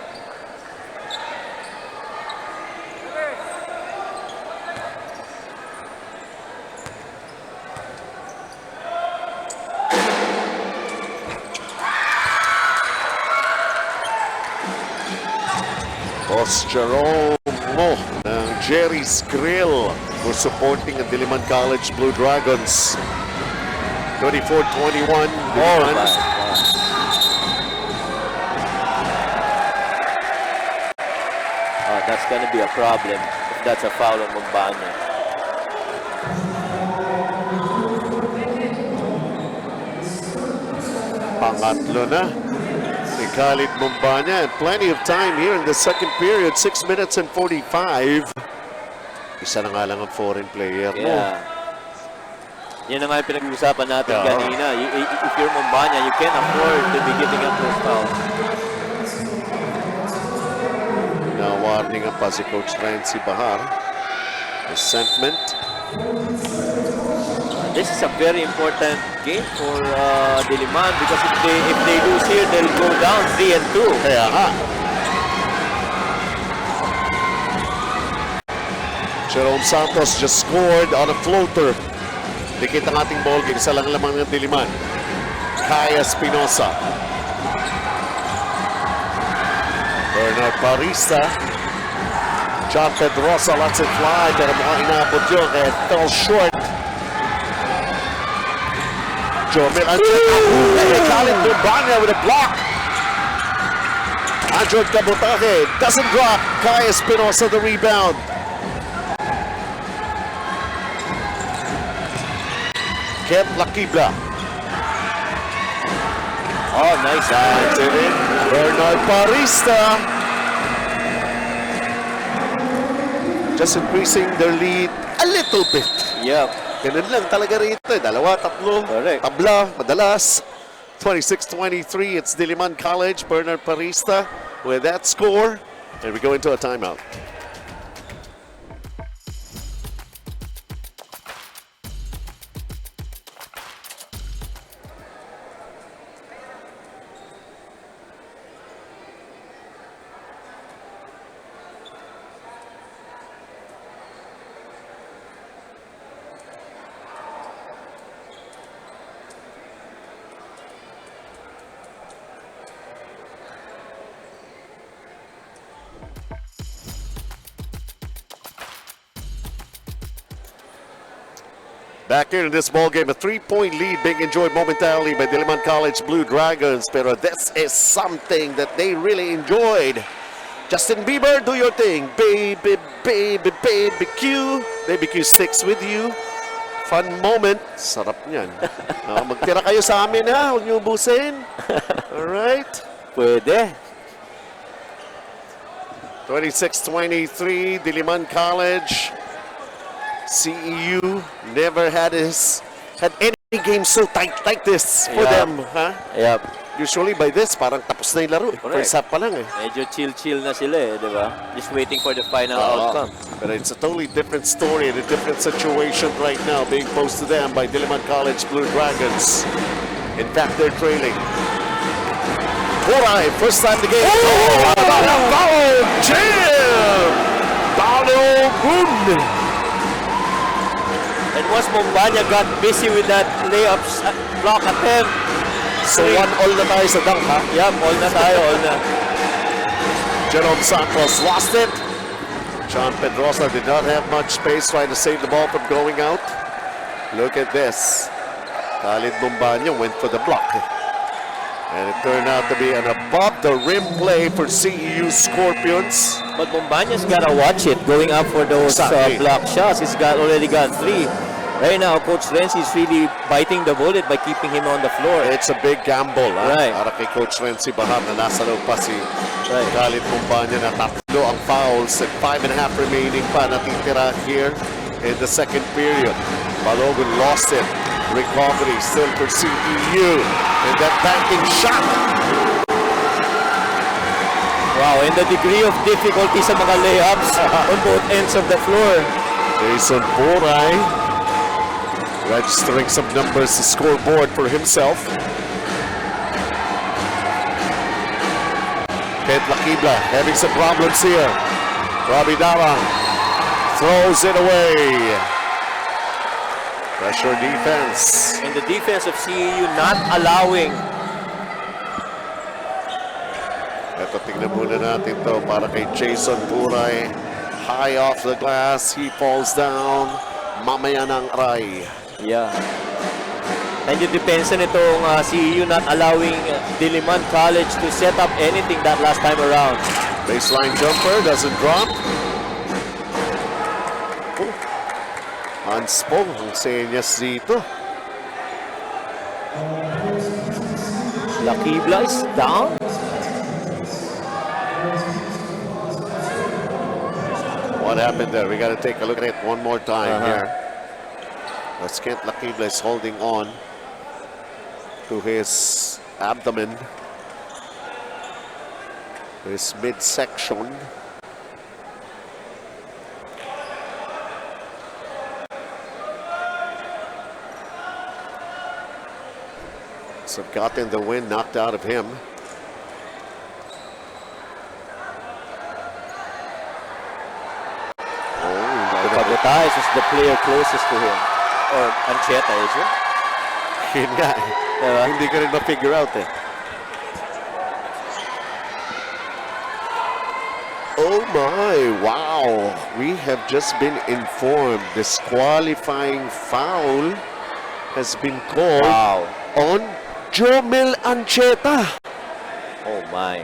Boss Jerome Mo ng Jerry's Grill for supporting the Diliman College Blue Dragons. 24-21. Diliman. That's gonna be a problem if that's a foul on Mombanya. Pangatlo na ni Khalid Mombanya, and plenty of time here in the second period, 6 minutes and 45. Isa na nga lang ang foreign player mo. Yeah. Yan na nga yung pinag-uusapan natin Yeah. kanina. If you're Mombanya, you can't afford to be giving up those fouls. Na-warning pa si Coach Renzi Bahar. Resentment. This is a very important game for Diliman because if they lose here, they'll go down 3-2. Kaya nga. Jerome Santos just scored on a floater. Dikit ang ating ball game. Isa lang lamang ng Diliman. Kaya Espinosa. Bernard Parista. John Pedrosa lets it fly. Pero mukhang inabot yun. It fell short. Jomel Ancheta. Khalid Mombanya with a block. Andrew Cabotaje doesn't drop. Kaya Espinosa the rebound. Kent Lakibla. Oh, nice. Bernard Parista. Just increasing their lead a little bit. Yep. Ganun lang talaga rito. Dalawa, tatlo, Correct. tabla, madalas. 26-23, it's Diliman College. Bernard Parista with that score. And we go into a timeout. Back here in this ball game, a 3-point lead being enjoyed momentarily by Diliman College Blue Dragons. Pero this is something that they really enjoyed. Justin Bieber, do your thing. Baby, baby, baby Q. Baby Q sticks with you. Fun moment. Sarap niyan. Magtira kayo sa amin ha. Huwag niyo ubusin. Alright. Pwede. 26-23, Diliman College. CEU never had his had any game so tight like this for Yeah. them, huh? Yep. Usually by this, parang tapos na yung laro. Correct. First half pa lang eh. Medyo chill-chill na sila eh, di ba? Just waiting for the final outcome. But it's a totally different story and a different situation right now being posed to them by Diliman College Blue Dragons. In fact, they're trailing. Puray, first time the game. Oh, foul! Jam! Paolo Gun! And once Mombanya got busy with that layup block attempt, So 1-all na tayo sa dunk, ha? Yup, all na tayo, all na. Jerome Santos lost it. John Pedrosa did not have much space trying to save the ball from going out. Look at this. Khalid Mombanya went for the block. And it turned out to be an above-the-rim play for CEU Scorpions. But Mombanya's gotta watch it, going up for those Exactly. block shots. He's already got 3. Right now, Coach Renzi is really biting the bullet by keeping him on the floor. It's a big gamble, ha? Right. Para kay Coach Renzi Baham na nasa loob pa si Khalid Mombanya na 3 ang fouls at 5.5 remaining pa natitira here in the second period. Balogun lost it. Recovery still for CEU. And that banking shot. Wow, and the degree of difficulty sa mga layups on both ends of the floor. Jason Puray registering some numbers to scoreboard for himself. Kent Lakibla having some problems here. Robbie Darang throws it away. Pressure defense. And the defense of CEU not allowing. Ito, tingnan muna natin to para kay Jason Puray. High off the glass, he falls down. Mamaya ng aray. Yeah. And yung depensa nitong CEU not allowing Diliman College to set up anything that last time around. Baseline jumper doesn't drop. Hanspo, ang senyas dito. Lakibla is down. What happened there? We got to take a look at it one more time here. As Kent Lakibla is holding on to his abdomen, his midsection. So gotten the wind knocked out of him. Kabotais is the player closest to him. Or Ancheta, is it? Yun nga eh. Diba? Hindi ka rin ma-figure out eh. Oh my, wow. We have just been informed disqualifying foul has been called on Jomel Ancheta. Oh my.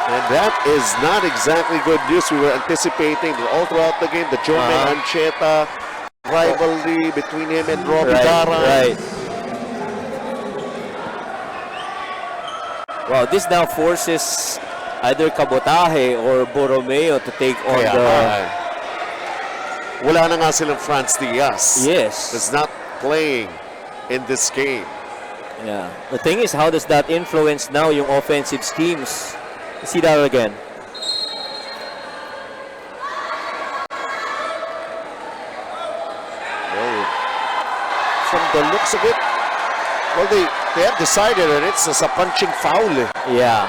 And that is not exactly good news. We were anticipating that all throughout the game, the Jomel Ancheta rivalry between him and Robbie Darang. Right. Wow, this now forces either Cabotaje or Borromeo to take on Wala na nga silang Franz Diaz. Yes. Is not playing in this game. Yeah. The thing is, how does that influence now yung offensive schemes? See that again. Well, from the looks of it, well, they have decided that it's a punching foul. Yeah.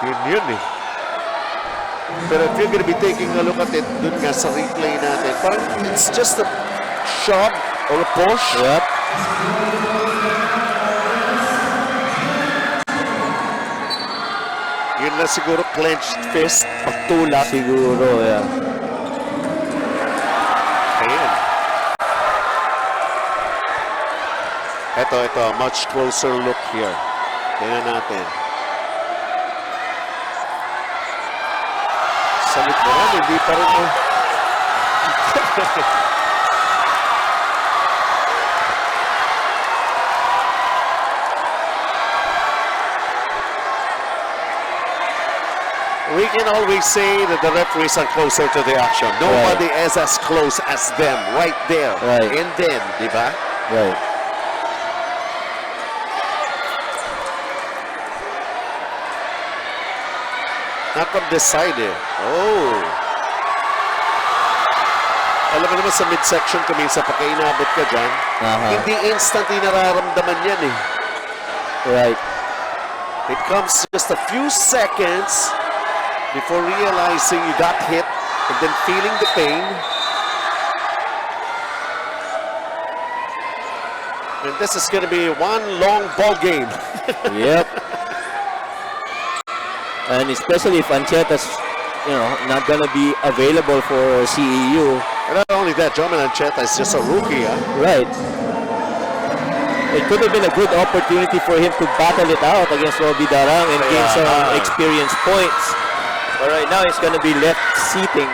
Yun eh. Pero if you're gonna be taking a look at it, dun nga sa replay natin, parang it's just a shove or a push. Yep. Yun na siguro clenched fist, pagtulak. Siguro, yeah. Ayan. Ito, much closer look here. Tingnan natin. Sa likuran, hindi pa rin mo. Rico can always say that the referees are closer to the action. Nobody is as close as them right there. Right. And then, di ba? Right. Not from this side eh. Oh. Alam mo naman sa midsection kami sa pagkainabot ka dyan, hindi instantly nararamdaman yan eh. Right. It comes just a few seconds before realizing you got hit and then feeling the pain. And this is going to be one long ball game. Yep. And especially if Ancheta's, not gonna be available for CEU. And not only that, Jomel Ancheta is just a rookie. Right. It could have been a good opportunity for him to battle it out against Robbie Darang and gain some experience points. But right now, he's gonna be left seating.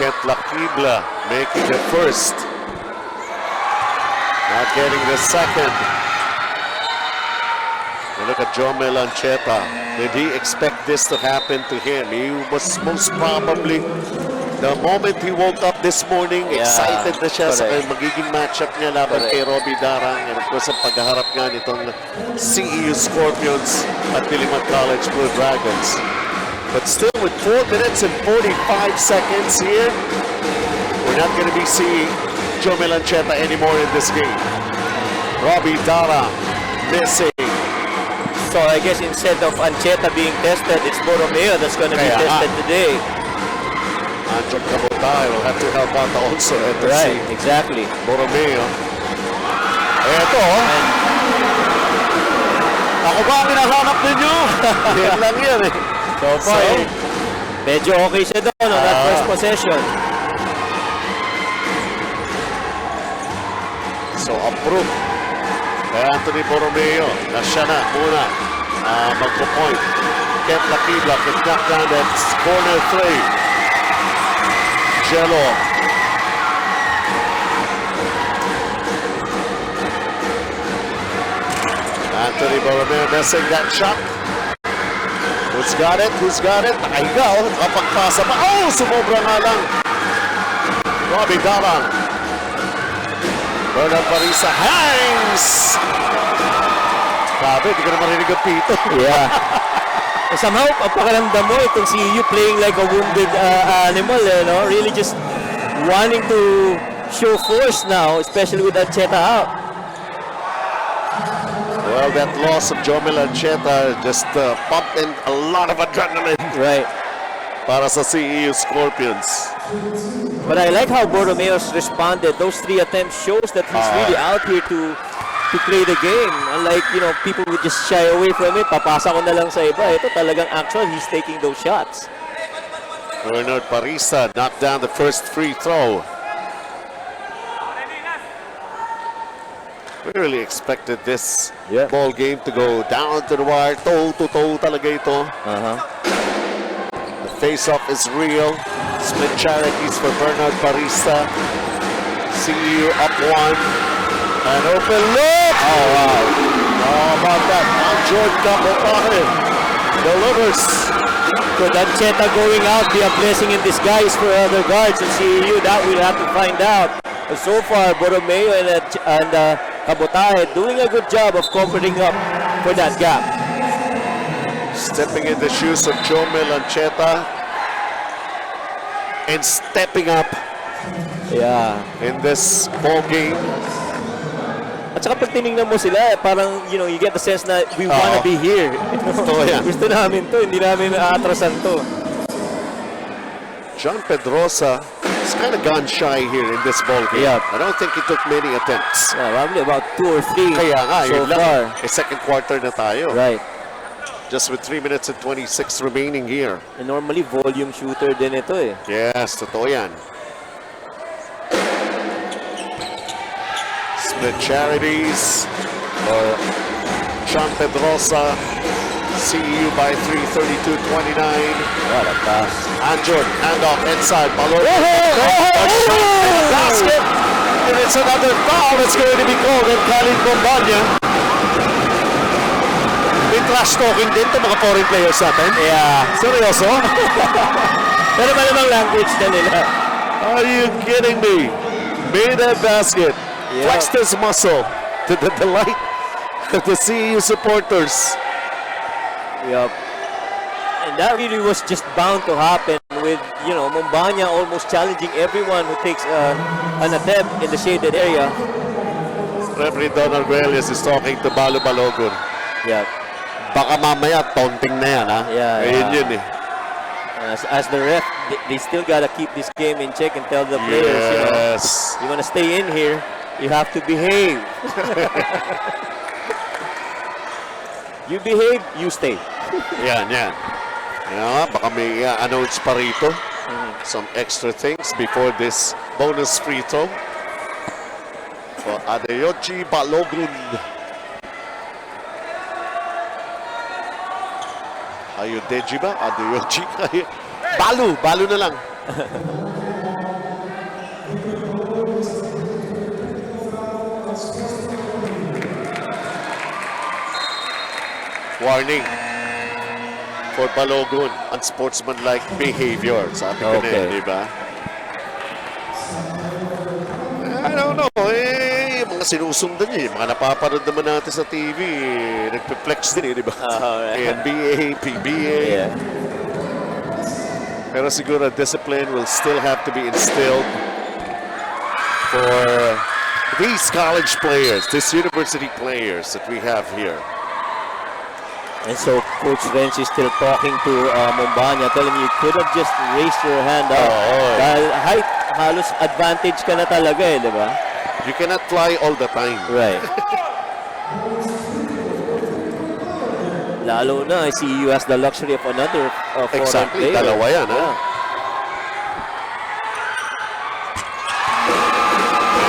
Kent Lakibla making the first. Not getting the second. And look at Jomel Ancheta. Did he expect this to happen to him? He was most probably, the moment he woke up this morning, excited na siya sa magiging matchup niya laban kay Robbie Darang. And of course, ang paghaharap nga nitong CEU Scorpions at Diliman College Blue Dragons. But still with 4 minutes and 45 seconds here, we're not going to be seeing Jomel Ancheta anymore in this game. Robbie Darang missing. So I guess instead of Ancheta being tested, it's Borromeo that's going to be tested today. Andrew Cabotay will have to help out also. Right, exactly. Borromeo. Eto. Ako ba ang hinahanap ninyo? Yan lang yan eh. So far, medyo okay siya doon on that first possession. So approved kay Anthony Borromeo na siya na muna magpo-point. Kent Lakibla can knock down that corner 3. Jello. Anthony Borromeo missing that shot. Who's got it? Who's got it? Nakahigaw. Kapagpasa pa. Oh! Sumobra nga lang. Robbie Darang. Bernard Parisa hangs! Grabe, di ko na marinig ang pito. Yeah. Somehow, ang pakiramdam mo itong CEU playing like a wounded animal, really just wanting to show force now, especially with Ancheta out. Well, that loss of Jomel Ancheta just pumped in a lot of adrenaline. Right. Para sa CEU Scorpions. But I like how Borromeo's responded. Those 3 attempts shows that he's really out here to play the game. Unlike, people would just shy away from it. Papasa ko na lang sa iba. Ito talagang actual, he's taking those shots. Bernard Parisa knocked down the first free throw. We really expected this ball game to go down to the wire. Toe-to-toe talaga ito. The face-off is real. Split charities for Bernard Parisa. CEU up 1. An open look! Oh, wow. How about that? Now Jordan Cabotay delivers. Could Ancheta going out be a blessing in disguise for other guards in CEU? That we'll have to find out. But so far, Borromeo and Cabotay doing a good job of covering up for that gap. Stepping in the shoes of Jomel Ancheta and stepping up in this ball game. At saka pag tinignan mo sila, parang, you get the sense na we wanna be here. Gusto namin to, hindi namin aatrasan to. John Pedrosa has kind of gone shy here in this ball game. Yeah. I don't think he took many attempts. Probably about 2 or 3 Kaya nga, so yun lang. far. Second quarter na tayo. Right. Just with 3 minutes and 26 remaining here. And normally, volume shooter din ito eh. Yes, totoo yan. Split charities for John Pedrosa. CEU by 3, 32-29. What a pass. Anjun, handoff inside. Basket. And it's another foul that's going to be called on Khalid Bombanya. May trash talking din to mga foreign players natin. Yeah. Seryoso? Pero malamang language na nila. Are you kidding me? Made that basket. Yeah. Flexed his muscle to the delight of the CEU supporters. Yep. And that really was just bound to happen with, you know, Mombanya almost challenging everyone who takes an attempt in the shaded area. Referee Don Arguelles is talking to Balo Balogun. Yeah. Baka mamaya, taunting na yan, ha? Yeah, Ayun yeah. yun, eh. As the ref, they still gotta keep this game in check and tell the players, you know, Yes. you wanna stay in here, you have to behave. You behave, you stay. Yan, yan. Yeah, baka may announce pa rito. Some extra things before this bonus free throw. For Adeyochi Balogun. Ayodeji ba? Adeyochi? Balo na lang. Warning for Balogun, unsportsmanlike behavior. Sabi ko na Okay. di ba? I don't know, yung mga sinusundan niya, yung mga napapanood naman natin sa TV, nagpe-flex din di ba? NBA, PBA. Yeah. Pero siguro discipline will still have to be instilled for these college players, these university players that we have here. And so Coach Renz is still talking to Mombanya, telling you could have just raised your hand up. Dahil height, halos advantage ka na talaga eh, di ba? You cannot fly all the time. Right. Lalo na, CEU has the luxury of another foreign Exactly, player. dalawa yan, ha?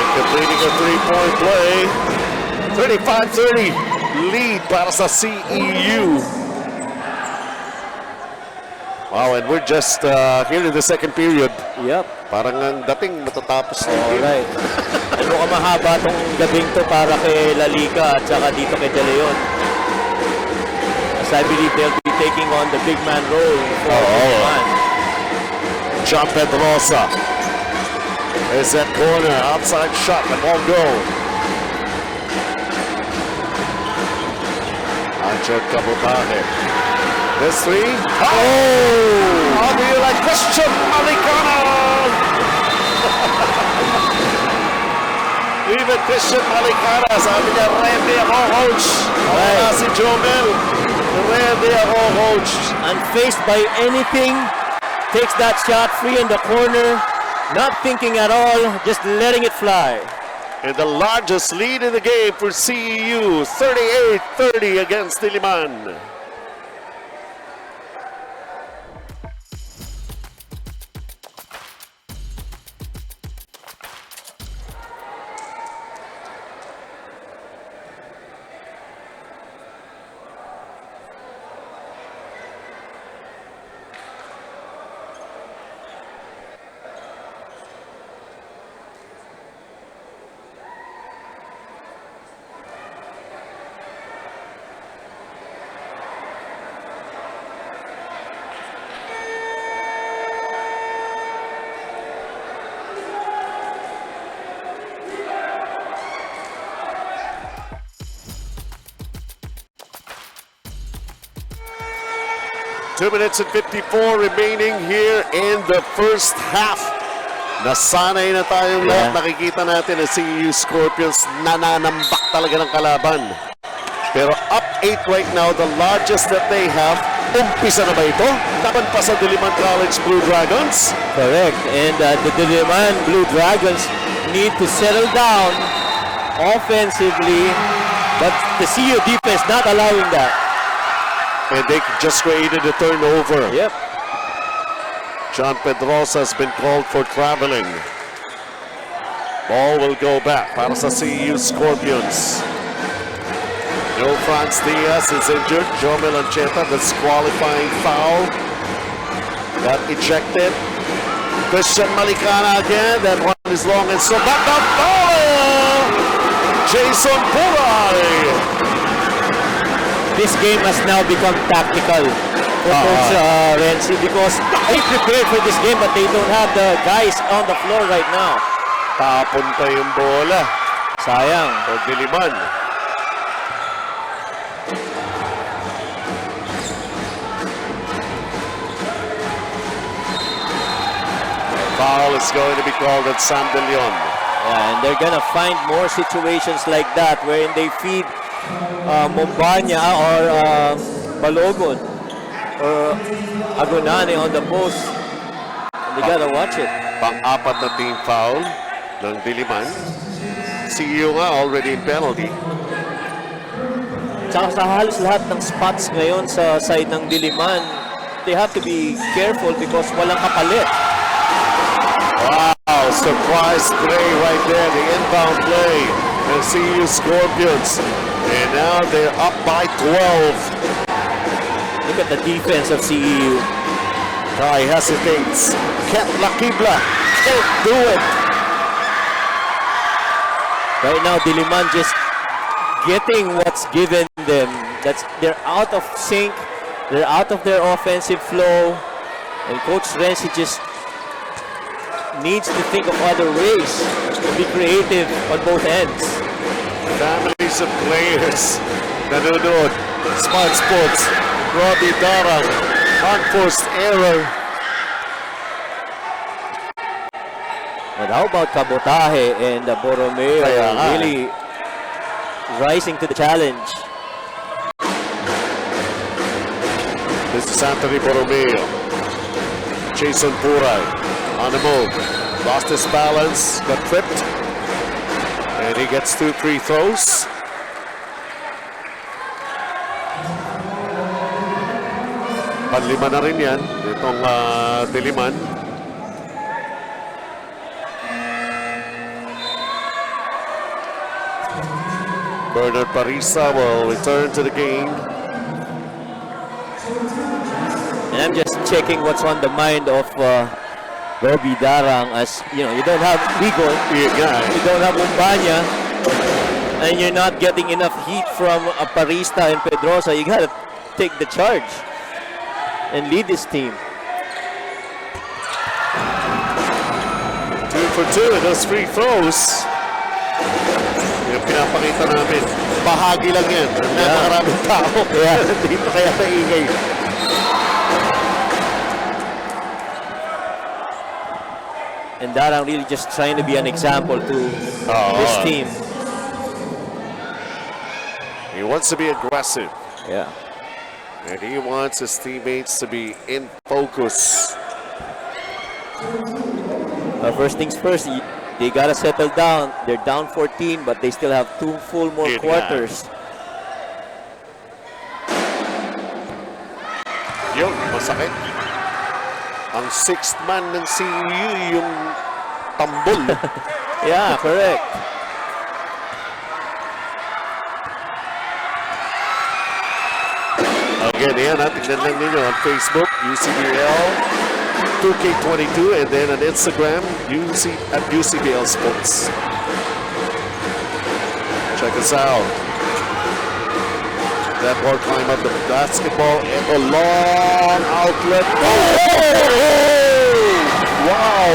And completing a three-point play. 35-30 lead para sa CEU. Wow, and we're just here in the second period. Yep. Parang ang dating matatapos na yung game. Alright. At mukhang mahaba tong gabing to para kay Lalica at saka dito kay De Leon. As I believe they'll be taking on the big man role for this man. John Pedrosa. There's that corner, outside shot, the ball go. Anchor Kabutahe. This three. Oh! How do you like Christian Malicana? Even Christian Malicana, sabi niya, ready ako, coach. Wala si Jomel. Ready ako, coach. Unfazed by anything, takes that shot free in the corner, not thinking at all, just letting it fly. And the largest lead in the game for CEU, 38-30 against Diliman. Two minutes and 54 remaining here in the first half. Nasanay na tayong lahat. Nakikita natin na CEU Scorpions nananambak talaga ng kalaban. Pero up 8 right now, the largest that they have. Umpisa na ba ito? Laban pa sa Diliman College Blue Dragons? Correct. And the Diliman Blue Dragons need to settle down offensively, but the CEU defense not allowing that. And they just created a turnover. Yep. John Pedrosa has been called for traveling. Ball will go back para sa CEU Scorpions. No Franz Diaz is injured. Jomel Ancheta, the disqualifying foul. Got ejected. Christian Malicana again. That one is long and so back up. Oh! Jason Puray. this game has now become tactical for Coach Renzi because they prepared for this game but they don't have the guys on the floor right now. Tapon pa yung bola. Sayang. O Diliman. Foul is going to be called at Sam De Leon. Yeah, and they're gonna find more situations like that wherein they feed Mombanya or Balogun or Agonane on the post. They gotta watch it. Pang-apat na team foul ng Diliman. CEU nga already in penalty. Tsaka sa halos lahat ng spots ngayon sa side ng Diliman, they have to be careful because walang kapalit. Wow, surprise play right there, the inbound play ng CEU Scorpions. And now they're up by 12. Look at the defense of CEU. Kai hesitates. Ket Lakibla can't do it. Right now, Diliman just getting what's given them. They're out of sync. They're out of their offensive flow. And Coach Renzi just needs to think of other ways to be creative on both ends. Families of players nanonood. Smart Sports. Robbie Darang. Unforced error. But how about Cabotaje and Borromeo really rising to the challenge? This is Anthony Borromeo. Jason Puray on the move. Lost his balance, got tripped. And he gets 2 free throws. Panlima na rin yan, itong Diliman. Bernard Parisa will return to the game. And I'm just checking what's on the mind of Robbie Darang, as you know, you don't have Igor, you don't have Umbanya, and you're not getting enough heat from Parista and Pedrosa. You gotta take the charge and lead this team. 2 for 2 in those free throws. Yung pinapakita namin, bahagi lang yan. Napakaraming tao. Dito kaya naingay. And Darang really just trying to be an example to this team. He wants to be aggressive. Yeah. And he wants his teammates to be in focus. First things first, they gotta settle down. They're down 14, but they still have 2 full more quarters. Yun, masakit. Ang 6th man ng CEU, yung tambol. Yeah, correct. Again, yan ha, tignan lang ninyo on Facebook, UCBL 2K22, and then on Instagram, at UCBL Sports. Check us out. That ball climb up the basketball and a long outlet. Wow!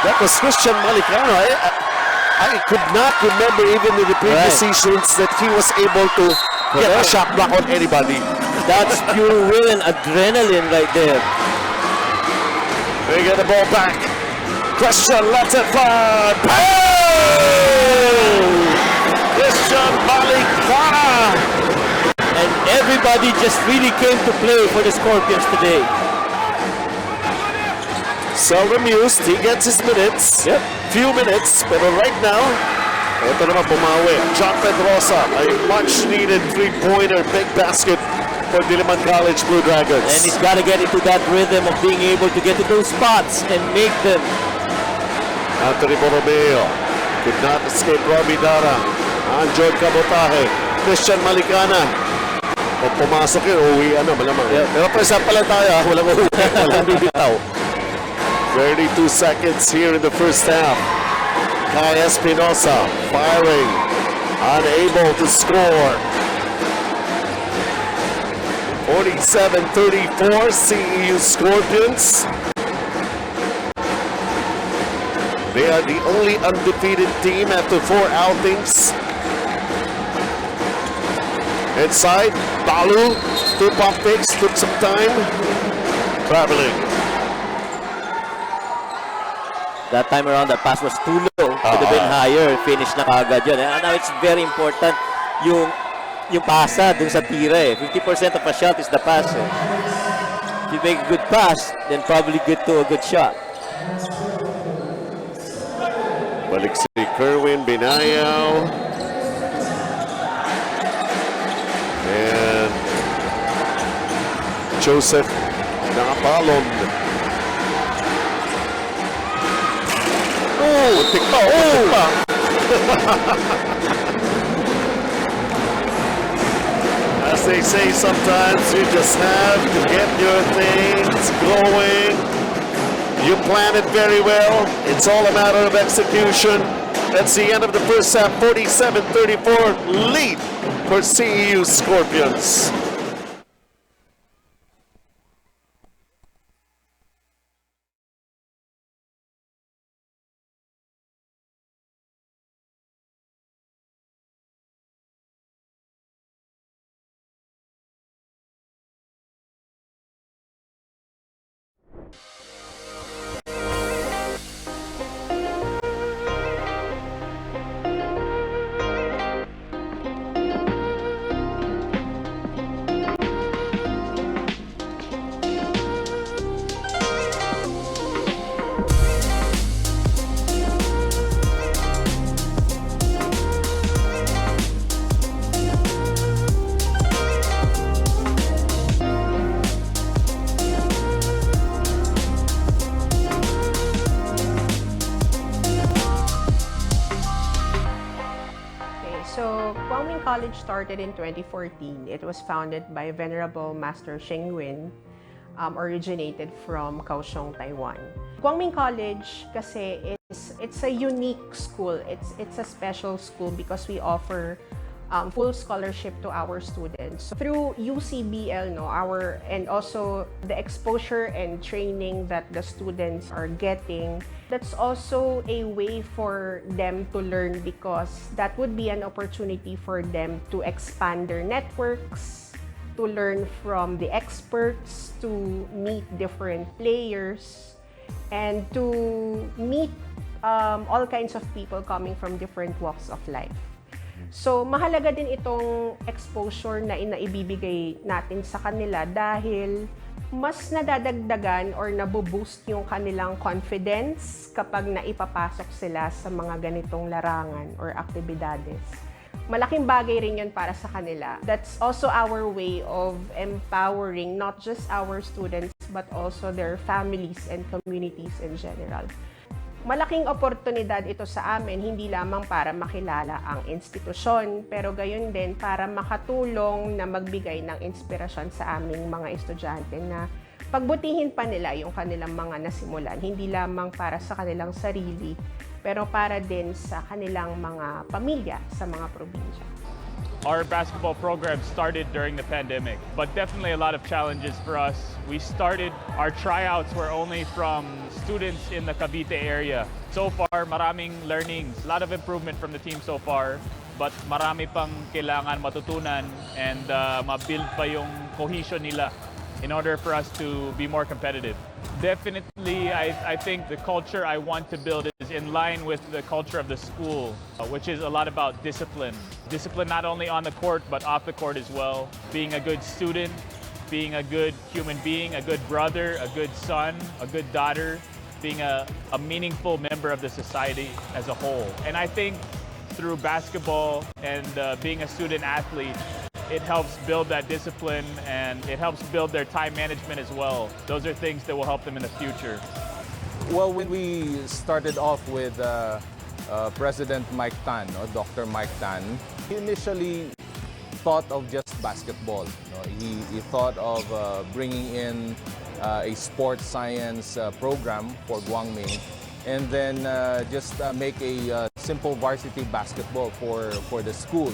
That was Christian Malicano. I could not remember even in the previous seasons that he was able to get a shot block on anybody. That's pure will and adrenaline right there. They get the ball back. Christian lets it fly. Oh! Christian Malicana. And everybody just really came to play for the Scorpions today. Seldom used, he gets his minutes. Yep. Few minutes, pero right now, ito naman bumawi. John Pedrosa, a much-needed three-pointer, big basket for Diliman College Blue Dragons. And he's got to get into that rhythm of being able to get to those spots and make them. Anthony Borromeo could not escape Robbie Darang. Anjord Cabotaje, Christian Malicana. Kung pumasok yun, uwian na malamang. Yeah. Pero presa pala tayo, walang uwi, walang bibitaw. 32 seconds here in the first half. Kai Espinosa firing, unable to score. 47-34, CEU Scorpions. They are the only undefeated team after 4 outings. Inside, Balu, 2 pump fakes, took some time. Traveling. That time around, the pass was too low. Could have been higher. Finish na kagad yun. And now it's very important yung pasa dun sa tira eh. 50% of a shot is the pass eh. If you make a good pass, then probably good to a good shot. Balik si Kerwin Binayaw. And Joseph Nakapalon. Muntik pa, muntik pa. As they say, sometimes you just have to get your things going. You plan it very well. It's all a matter of execution. That's the end of the first half. 47-34 lead for CEU Scorpions. College started in 2014. It was founded by Venerable Master Sheng Yun, originated from Kaohsiung, Taiwan. Kwangming College kasi it's a unique school. It's a special school because we offer full scholarship to our students. Through UCBL, and also the exposure and training that the students are getting, that's also a way for them to learn because that would be an opportunity for them to expand their networks, to learn from the experts, to meet different players, and to meet all kinds of people coming from different walks of life. So, mahalaga din itong exposure na inaibibigay natin sa kanila dahil mas nadadagdagan or naboboost yung kanilang confidence kapag naipapasok sila sa mga ganitong larangan or aktibidades. Malaking bagay rin yun para sa kanila. That's also our way of empowering not just our students but also their families and communities in general. Malaking oportunidad ito sa amin, hindi lamang para makilala ang institusyon, pero gayon din para makatulong na magbigay ng inspirasyon sa aming mga estudyante na pagbutihin pa nila yung kanilang mga nasimulan, hindi lamang para sa kanilang sarili, pero para din sa kanilang mga pamilya sa mga probinsya. Our basketball program started during the pandemic, but definitely a lot of challenges for us. We started, our tryouts were only from students in the Cavite area. So far, maraming learnings, a lot of improvement from the team so far, but marami pang kailangan matutunan and ma-build pa yung cohesion nila in order for us to be more competitive. Definitely, I think the culture I want to build is in line with the culture of the school, which is a lot about discipline. Discipline not only on the court, but off the court as well. Being a good student, being a good human being, a good brother, a good son, a good daughter, being a meaningful member of the society as a whole. And I think through basketball and being a student athlete, it helps build that discipline and it helps build their time management as well. Those are things that will help them in the future. Well, when we started off with President Mike Tan, Dr. Mike Tan, he initially thought of just basketball. He thought of bringing in a sports science program for Guangming and then just make a simple varsity basketball for the school.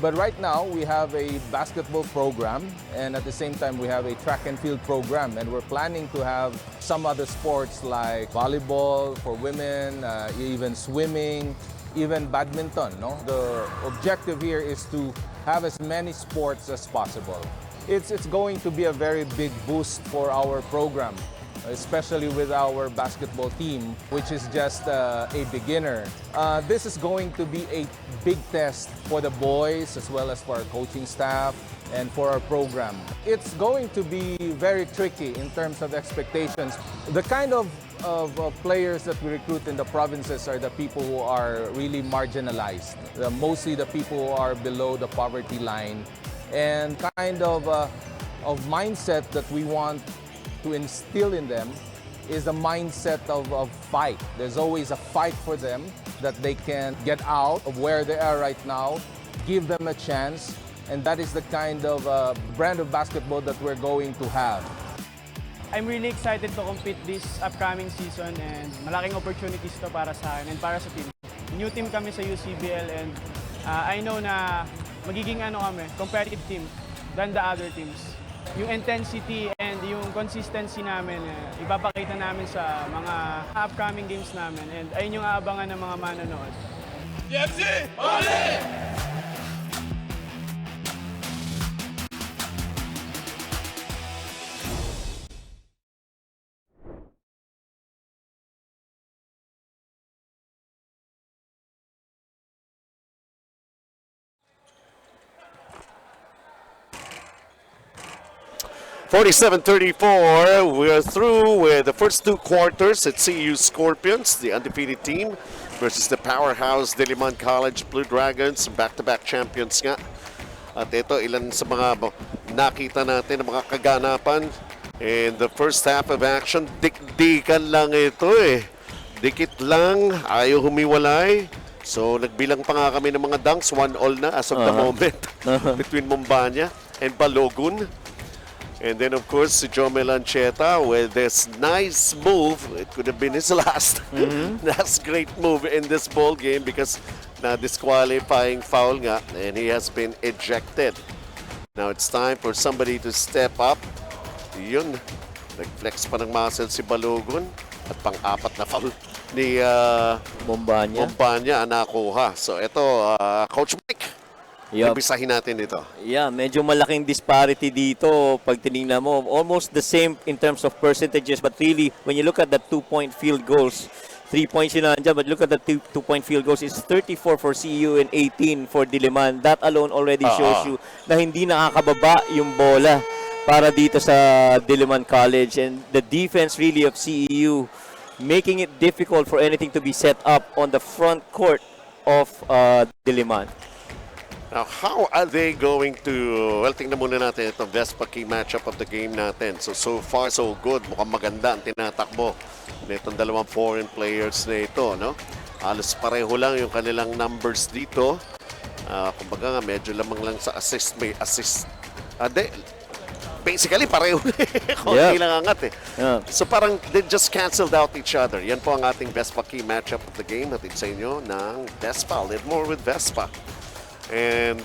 But right now, we have a basketball program, and at the same time, we have a track and field program, and we're planning to have some other sports like volleyball for women, even swimming, even badminton. No? The objective here is to have as many sports as possible. It's going to be a very big boost for our program, especially with our basketball team, which is just a beginner. This is going to be a big test for the boys as well as for our coaching staff and for our program. It's going to be very tricky in terms of expectations. The kind of players that we recruit in the provinces are the people who are really marginalized, mostly the people who are below the poverty line, and kind of mindset that we want to instill in them is the mindset of fight. There's always a fight for them, that they can get out of where they are right now, give them a chance, and that is the kind of brand of basketball that we're going to have. I'm really excited to compete this upcoming season, and malaking opportunities to para sa akin and para sa team. New team kami sa UCBL, and I know na magiging competitive team than the other teams. Yung intensity and yung consistency namin, ipapakita namin sa mga upcoming games namin, and ayun yung aabangan ng mga manonood. PFC! Ole! (47-34), we're through with the first two quarters at CEU Scorpions, the undefeated team, versus the powerhouse Diliman College Blue Dragons, back-to-back champions nga. At ito, ilan sa mga nakita natin ng mga kaganapan. In the first half of action, dikdikan lang ito eh. Dikit lang, ayaw humiwalay. So, nagbilang pa nga kami ng mga dunks, 1-1 na as of the moment between Mombanya and Balogun. And then, of course, si Jomel Ancheta with this nice move. It could have been his last. Last great move in this ball game because na disqualifying foul nga, and he has been ejected. Now, it's time for somebody to step up. Yun. Nag-flex pa ng muscle si Balogun. At pang-apat na foul ni Mombanya ang nakuha. So, ito, Coach Mike. Ibisahin natin ito. Yeah, medyo malaking disparity dito pag tinignan mo. Almost the same in terms of percentages, but really, when you look at the 2-point field goals, 3 points yun nandiyan, but look at the 2-point field goals, it's 34 for CEU and 18 for Diliman. That alone already shows you na hindi nakakababa yung bola para dito sa Diliman College. And the defense really of CEU making it difficult for anything to be set up on the front court of Diliman. Now, how are they going to... Well, tingnan muna natin itong Vespa key matchup of the game natin. So far, so good. Mukhang maganda ang tinatakbo nitong dalawang foreign players na ito, no? Halos pareho lang yung kanilang numbers dito. Kumbaga nga, medyo lamang lang sa assist. May assist. Basically, pareho na eh. Konti lang angat eh. So parang they just canceled out each other. Yan po ang ating Vespa key matchup of the game. Hatid sa inyo ng Vespa. Live more with Vespa. And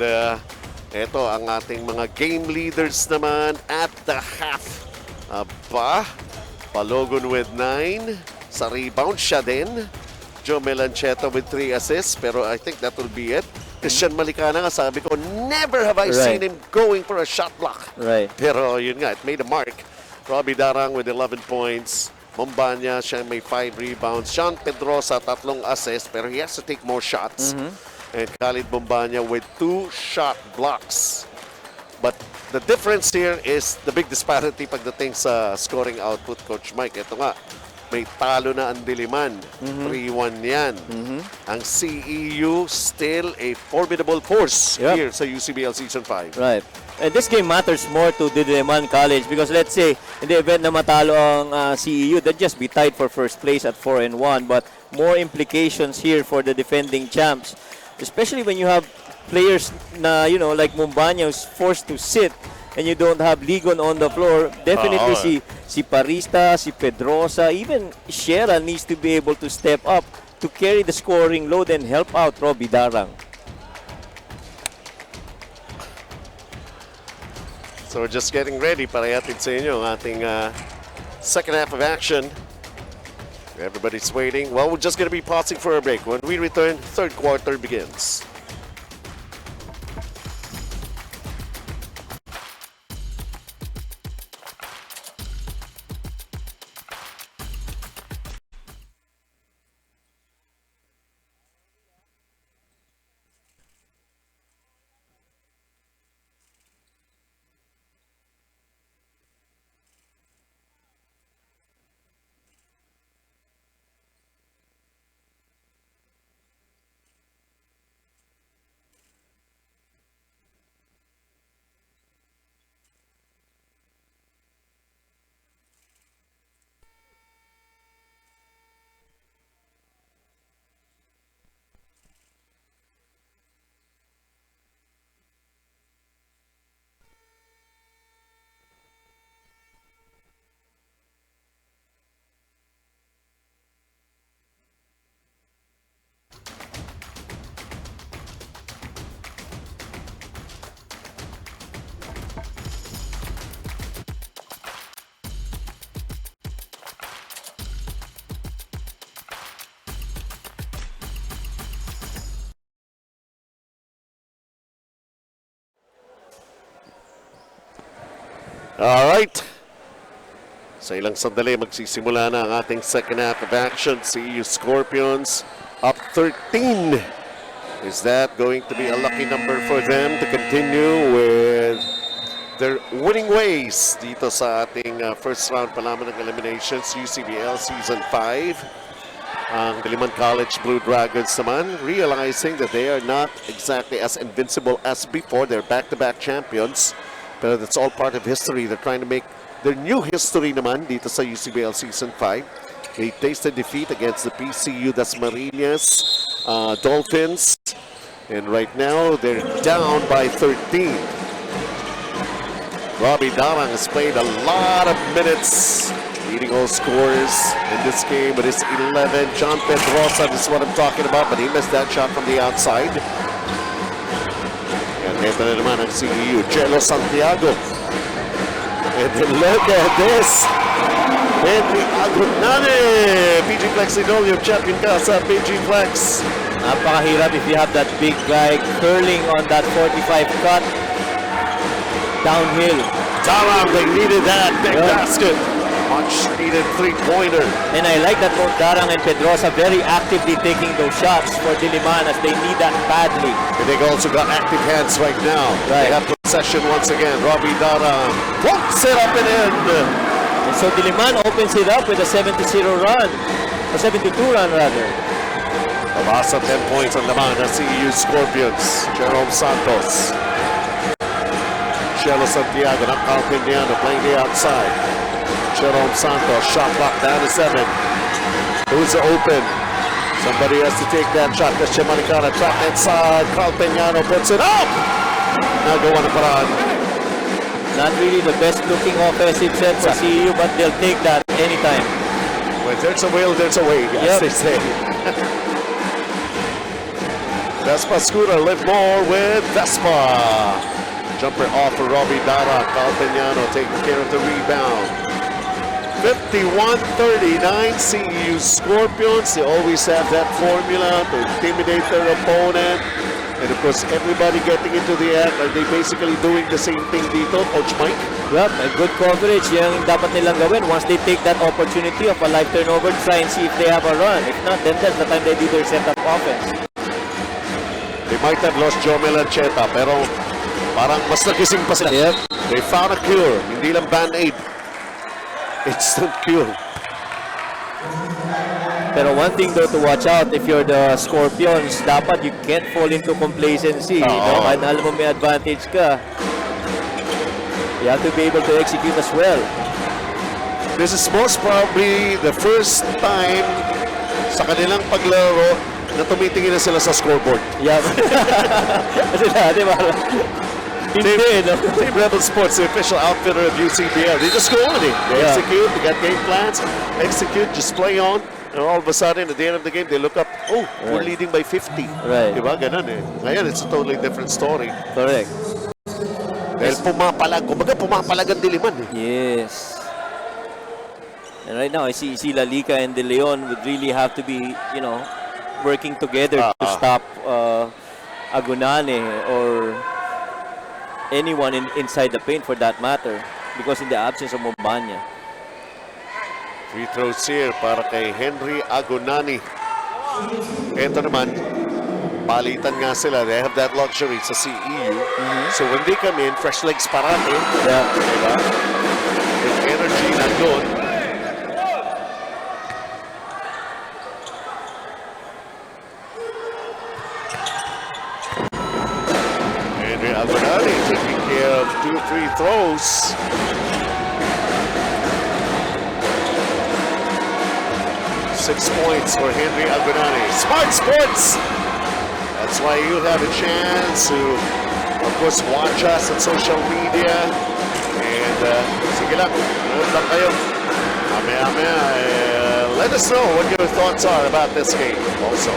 ito ang ating mga game leaders naman at the half. Balogun with 9. Sa rebound, siya din. Joe Melancheta with 3 assists. Pero I think that will be it. Christian Malicana nga, sabi ko, never have I seen him going for a shot block. Pero yun nga, it made a mark. Robbie Darang with 11 points. Mombanya, siya may 5 rebounds. Sean Pedrosa, 3 assists. Pero he has to take more shots. And Khalid Mombanya with 2 shot blocks. But the difference here is the big disparity pagdating sa scoring output, Coach Mike. Ito nga, may talo na ang Diliman. 3-1 yan. Ang CEU still a formidable force here sa UCBL Season 5. Right. And this game matters more to Diliman College because let's say, in the event na matalo ang CEU, they'd just be tied for first place at 4-1. But more implications here for the defending champs. Especially when you have players na, you know, like Mombanya who's forced to sit and you don't have Ligon on the floor. Definitely si Parista, si Pedrosa, even Shera needs to be able to step up to carry the scoring load and help out Robbie Darang. So we're just getting ready para ihatid sa inyo ang ating second half of action. Everybody's waiting. Well, we're just going to be pausing for a break. When we return, third quarter begins. All right. Sa ilang sandali, magsisimula na ang ating second half of action. CEU Scorpions up 13. Is that going to be a lucky number for them to continue with their winning ways dito sa ating first round pa lamang ng eliminations, UCBL Season 5. Ang Diliman College Blue Dragons naman, realizing that they are not exactly as invincible as before. They're back-to-back champions. Pero that's all part of history. They're trying to make their new history naman dito sa UCBL Season 5. They tasted defeat against the PCU Dasmariñas Dolphins. And right now, they're down by 13. Robbie Darang has played a lot of minutes, leading all scorers in this game with his 11. John Pedrosa, this is what I'm talking about, but he missed that shot from the outside. Ito na naman ang CEU, Chelo Santiago. And then look at this. Henry Aguinane. PGFlex Linoleum champion ka sa PGFlex. Napakahirap if you have that big guy curling on that 45 cut. Downhill. Darang, they needed that big basket. Much needed three-pointer. And I like that both Darang and Pedrosa very actively taking those shots for Diliman as they need that badly. And they also got active hands right now. Right. They have possession once again. Robbie Darang wants it up and in. And so Diliman opens it up with a 7-0 run. A 72 run rather. Tabasa 10 points on naman ng CEU Scorpions. Jerome Santos. Chelo Santiago, not Carpiniano playing the outside. Jerome Santos, shot clock down to 7. Who's open? Somebody has to take that shot. Christian Manicana trapped inside. Carl Peñano puts it up. Nagawa na paraan. Not really the best looking offensive set for CEU, but they'll take that anytime. When there's a will, there's a way, as they say. Vespa Scooter live more with Vespa. Jumper off for Robbie Dara. Carl Peñano taking care of the rebound. 51-39 CEU Scorpions. They always have that formula to intimidate their opponent. And of course, everybody getting into the act. Are they basically doing the same thing dito, Coach Mike? Yep, a good coverage yung dapat nilang gawin. Once they take that opportunity of a live turnover, try and see if they have a run. If not, then that's the time they do their setup offense. They might have lost Jomel Ancheta, pero parang mas nagising pa sila. Yep. They found a cure. Hindi lang band-aid. Instant cure. Pero one thing though to watch out if you're the Scorpions, dapat you can't fall into complacency. No? And alam mo may advantage ka. You have to be able to execute as well. This is most probably the first time sa kanilang paglaro na tumitingin na sila sa scoreboard. Yeah. Kasi dati Team Rebel Sports, the official outfitter of UCBL. They just go on it. They execute, they got game plans, execute, just play on. And all of a sudden, at the end of the game, they look up, oh, we're leading by 50. Right. Diba? Ganun eh. Ngayon, it's a totally different story. Correct. Dahil pumapalag, kumbaga pumapalag ang Diliman. Yes. And right now, I see Lalica and De Leon would really have to be, you know, working together to stop Agunane or anyone inside the paint for that matter, because in the absence of Mombanya. Free throws here para kay Henry Agunani. Ito naman, palitan nga sila. They have that luxury sa CEU. So when they come in, fresh legs parati. Yeah. Diba? With energy nandun. Henry Agunani taking care of 2 free throws. Six points for Henry Agunani. Smart Sports! That's why you have a chance to, of course, watch us on social media. And sige lang, nood lang kayo. Mamaya, let us know what your thoughts are about this game also.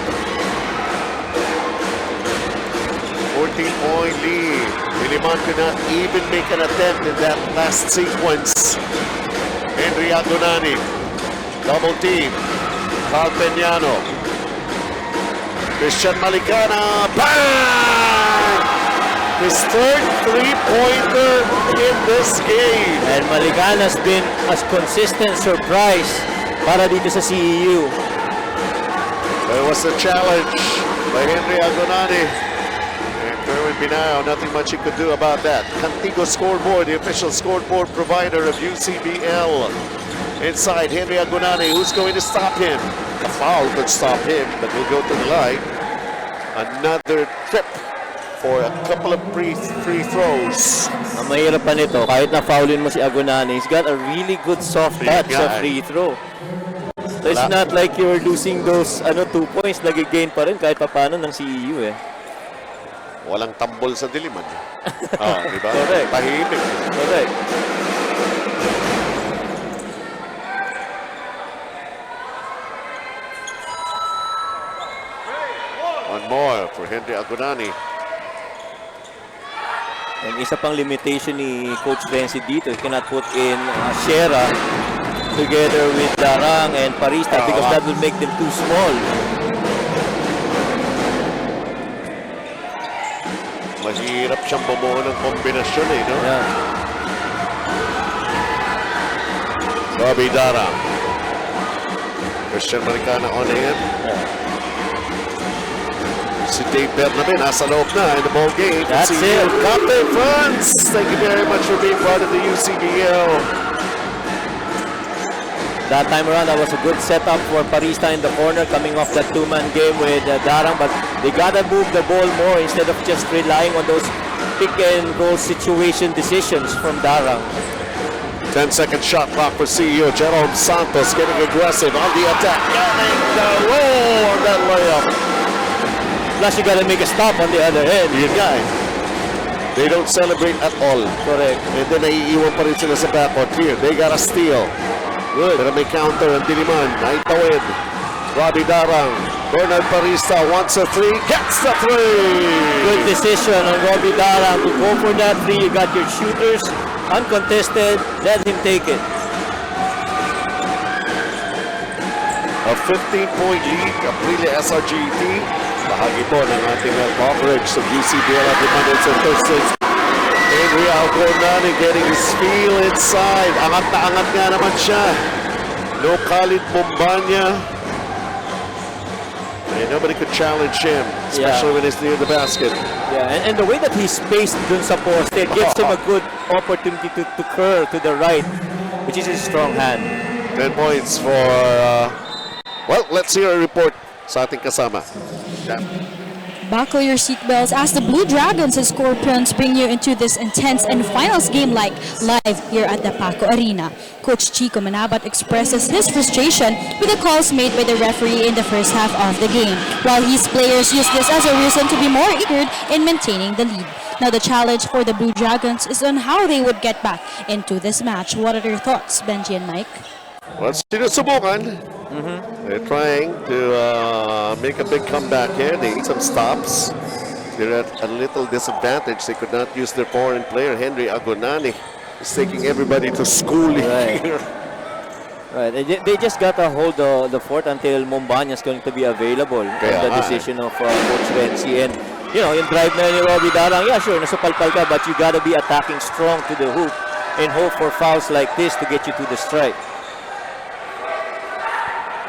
14-point lead. Diliman could not even make an attempt in that last sequence. Henry Agunani, double team. Carl Peñano. Christian Malicana. Bang! His third three-pointer in this game. And Malicana's been a consistent surprise para dito sa CEU. There was a challenge by Henry Agunani. And Kerwin Binao, nothing much he could do about that. Cantigo scoreboard, the official scoreboard provider of UCBL. Inside, Henry Agunani, who's going to stop him? A foul could stop him, but he'll go to the line. Another trip for a couple of free throws. Ang mahirap pa nito, kahit na foulin mo si Agunani, he's got a really good soft touch sa free throw. So it's not like you're losing those 2 points, nag-gain pa rin kahit papano ng CEU eh. Walang tambol sa Diliman. Diba? Correct. Tahimik. Correct. One more for Henry Agunani. And isa pang limitation ni Coach Renzi dito, he cannot put in Shera together with Darang and Parista because that will make them too small. Mahirap siyang bumuo ng kombinasyon eh, no? Yeah. Bobby Darang. Christian Maricana on him. Si Dave Bernabe nasa loob na in the ball game. That's it. Captain Franz, thank you very much for being part of the UCBL. That time around, that was a good setup for Parista in the corner, coming off that two-man game with Darang, but they gotta move the ball more instead of just relying on those pick-and-roll situation decisions from Darang. 10-second shot clock for CEU. Jerome Santos getting aggressive on the attack. Getting the roll on that layup. Plus, you gotta make a stop on the other end. Yun nga eh. They don't celebrate at all. Correct. And then naiiwan pa rin sila sa backcourt. Here, they got a steal. Good. Pero may counter ang Diliman. Naitawid. Robbie Darang. Bernard Parista wants a three. Gets the three! Good decision on Robbie Darang to go for that three. You got your shooters uncontested. Let him take it. A 15-point lead. Aprilia SRGT. Bahagi po ng ating coverage sa UCBL at the Mondays and Thursdays. Henry Agunani getting his feel inside. Angat na angat nga naman siya. No Khalid Mombanya. And nobody could challenge him, especially when he's near the basket. Yeah, and the way that he's spaced dun sa poste, it gives him a good opportunity to curl to the right, which is his strong hand. 10 points for, well, let's hear a report sa ating kasama. Buckle your seatbelts as the Blue Dragons and Scorpions bring you into this intense and finals game like live here at the Paco Arena. Coach Chico Manabat expresses his frustration with the calls made by the referee in the first half of the game, while his players use this as a reason to be more eager in maintaining the lead. Now the challenge for the Blue Dragons is on how they would get back into this match. What are your thoughts, Benji and Mike? Well, sinusubukan. They're trying to make a big comeback here. They need some stops. They're at a little disadvantage. They could not use their foreign player, Henry Agonani. He's taking everybody to school here. Right, they just got to hold the fort until Mombanya is going to be available. The decision of Coach Renzi. And, you know, yung drive na ni Robbie Darang, yeah, sure, nasupalpal ka, but you got to be attacking strong to the hoop and hope for fouls like this to get you to the strike.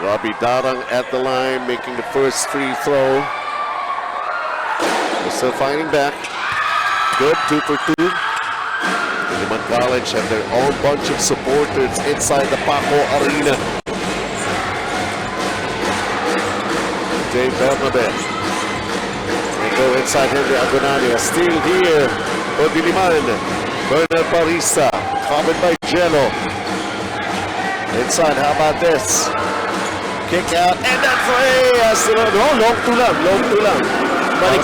Robbie Darang at the line, making the first free throw. They're still fighting back. Good, 2 for 2. Diliman College have their own bunch of supporters inside the Paco Arena. Dave Bernabe. They go inside Henry Agonani. A steal here for Diliman. Bernard Parisa, covered by Jello. Inside, how about this? Kick out, and that three! Long two lang. But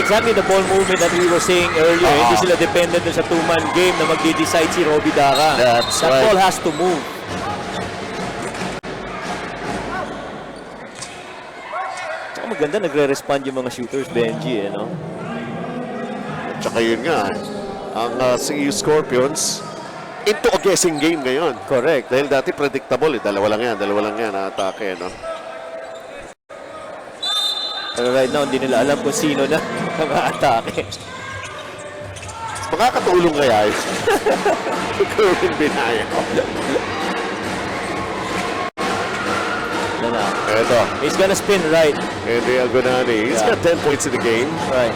exactly the ball movement that we were saying earlier, hindi sila dependent sa two-man game na magde-decide si Robbie Darang. That ball has to move. Tsaka maganda, nagre-respond yung mga shooters, Benji, no? Tsaka yun nga, ang CEU Scorpions, into a guessing game ngayon. Correct. Dahil dati predictable, dalawa lang yan na atake, no? Pero right now, hindi nila alam kung sino na mga atake. Makakatulong kaya yun. Kerwin Binayo. Eto. He's gonna spin right. Henry Agonani. He's got 10 points in the game. Right.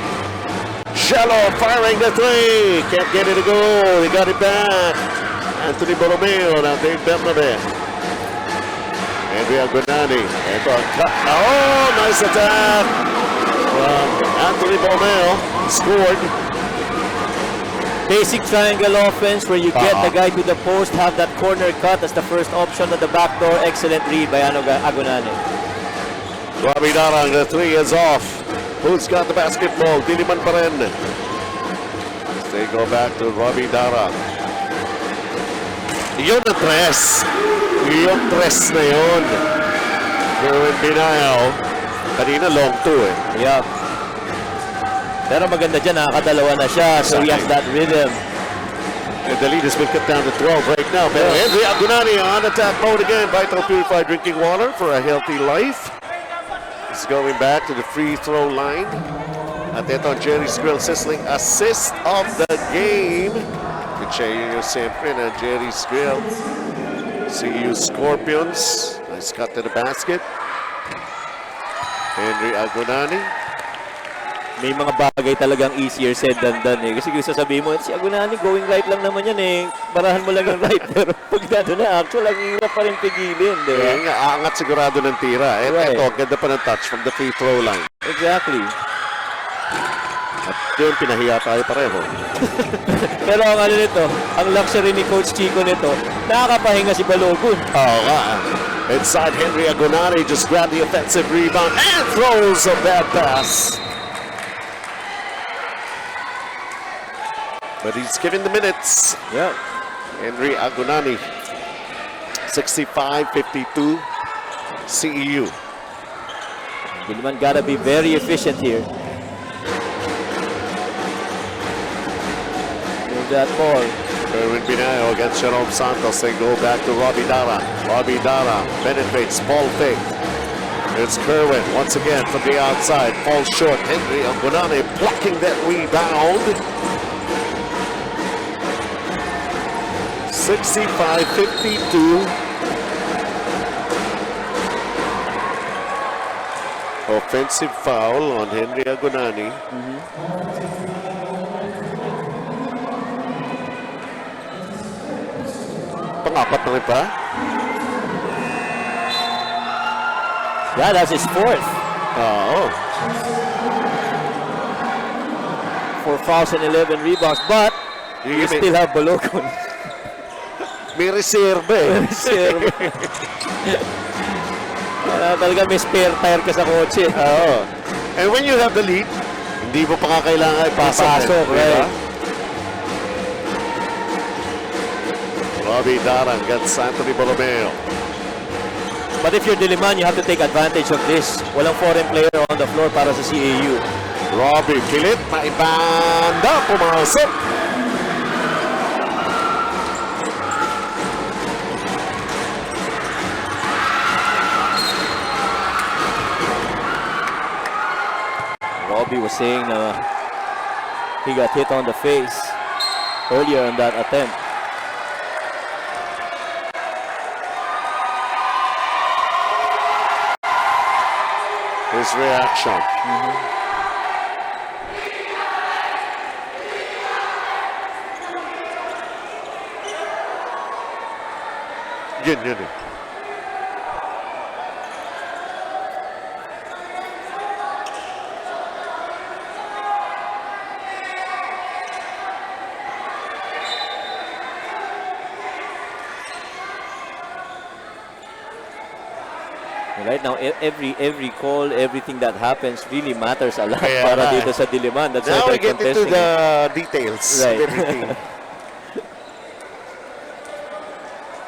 Shallow firing the three. Can't get it to go. He got it back. Anthony Borromeo. Now Dave Bernabe. Henry Agonani. Ito ang cut. Oh, nice attack from Anthony Borromeo. Scored. Basic triangle offense where you get the guy to the post, have that corner cut as the first option at the back door. Excellent read by Agonani. Robbie Darang, the three is off. Who's got the basketball? Diliman pa rin. They go back to Robbie Darang. Yun ang tres. Yung tres na yun. Kerwin Binayo. Kanina long two eh. Yeah. Pero maganda dyan, nakakadalawa na siya. So he has that rhythm. And the lead has been cut down to 12 right now. Pero Henry Agonani on attack mode again. Vital purified drinking water for a healthy life. He's going back to the free throw line. At ito ang Jerry's Grill sizzling assist of the game. Kucheyo nyo siyempre na Jerry's Grill. CEU Scorpions. Nice cut to the basket. Henry Agonani. May mga bagay talagang easier said than done eh. Kasi kung sasabihin mo, si Agonani going right lang naman yan eh. Barahan mo lang yung right. Pero pag gano'n na actual, ang hirap pa rin pigilin. Kaya nga, aangat sigurado ng tira. Right. Ito, ganda pa ng touch from the free throw line. Exactly. At yun, pinahiya tayo pareho. Pero ang ano nito, ang luxury ni Coach Chico nito, nakakapahinga si Balogun. Oo nga. Inside Henry Agonani just grabbed the offensive rebound and throws a bad pass. But he's given the minutes. Yeah. Henry Agonani, 65-52 CEU. Diliman gotta be very efficient here. Move that ball. Kerwin Binayo against Jerome Santos. They go back to Robbie Darang. Robbie Darang penetrates, ball fake. It's Kerwin once again from the outside. Falls short. Henry Agonani blocking that rebound. 65-52. Offensive foul on Henry Agonani. Pang-apat na rin pa. Yeah, that's his fourth. Oo. 4 fouls and 11 rebounds, but you still have Balogun. May reserve eh. Talaga may spare tire ka sa kotse. Oo. And when you have the lead, hindi mo pa kailangan ipasok. Right? Robbie Darang against Anthony Borromeo. But if you're Diliman, you have to take advantage of this. Walang foreign player on the floor para sa CEU. Robbie pilit, maibanda, pumasok. Robbie was saying he got hit on the face earlier in that attempt. His reaction. Yun eh. Right now, every call, everything that happens really matters a lot Kaya para nga dito sa Diliman. That's Now why we they're get into contesting the it. details. Right. of everything.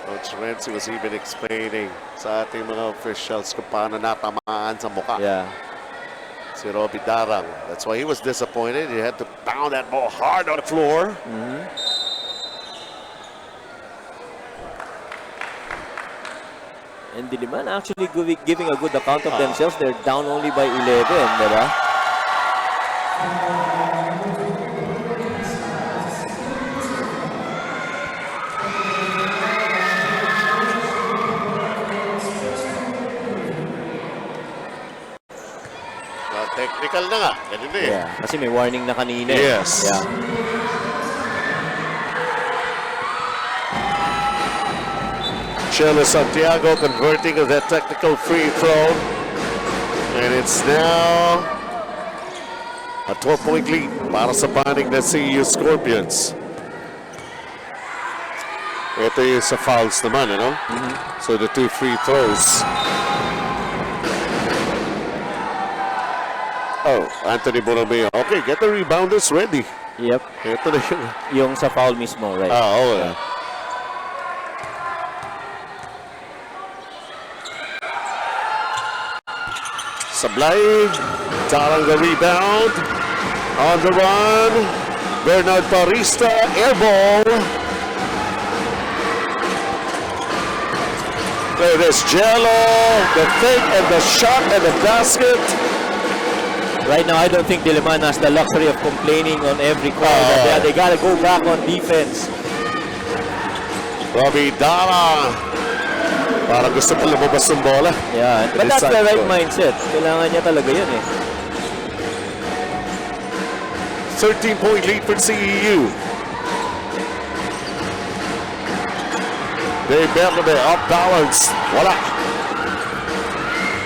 Coach Renzi was even explaining sa ating mga officials kung paano natamaan sa mukha. Yeah. Si Robbie Darang. That's why he was disappointed. He had to pound that ball hard on the floor. And Diliman actually giving a good account of themselves. They're down only by 11, diba? Technical na nga. Ganun eh. Yeah, kasi may warning na kanina. Yes. Yeah. Chelo Santiago converting of that technical free throw. And it's now a 12-point lead para sa panig ng CEU Scorpions. Ito yung sa fouls naman, ano? So the two free throws. Oh, Anthony Borromeo. Okay, get the rebounders ready. Yep. Ito na yun. Yung sa foul mismo, right? Oo. Yeah. Sablay, Darang the rebound. On the run, Bernard Parista, air ball. There it is, Jello, the fake and the shot and the basket. Right now, I don't think Diliman has the luxury of complaining on every call. They gotta go back on defense. Robbie Dara. Parang gusto pa lumabas yung bola. Yeah, but that's the right mindset. Kailangan niya talaga yun eh. 13-point lead for CEU. Dave Bernabe off balance. Wala.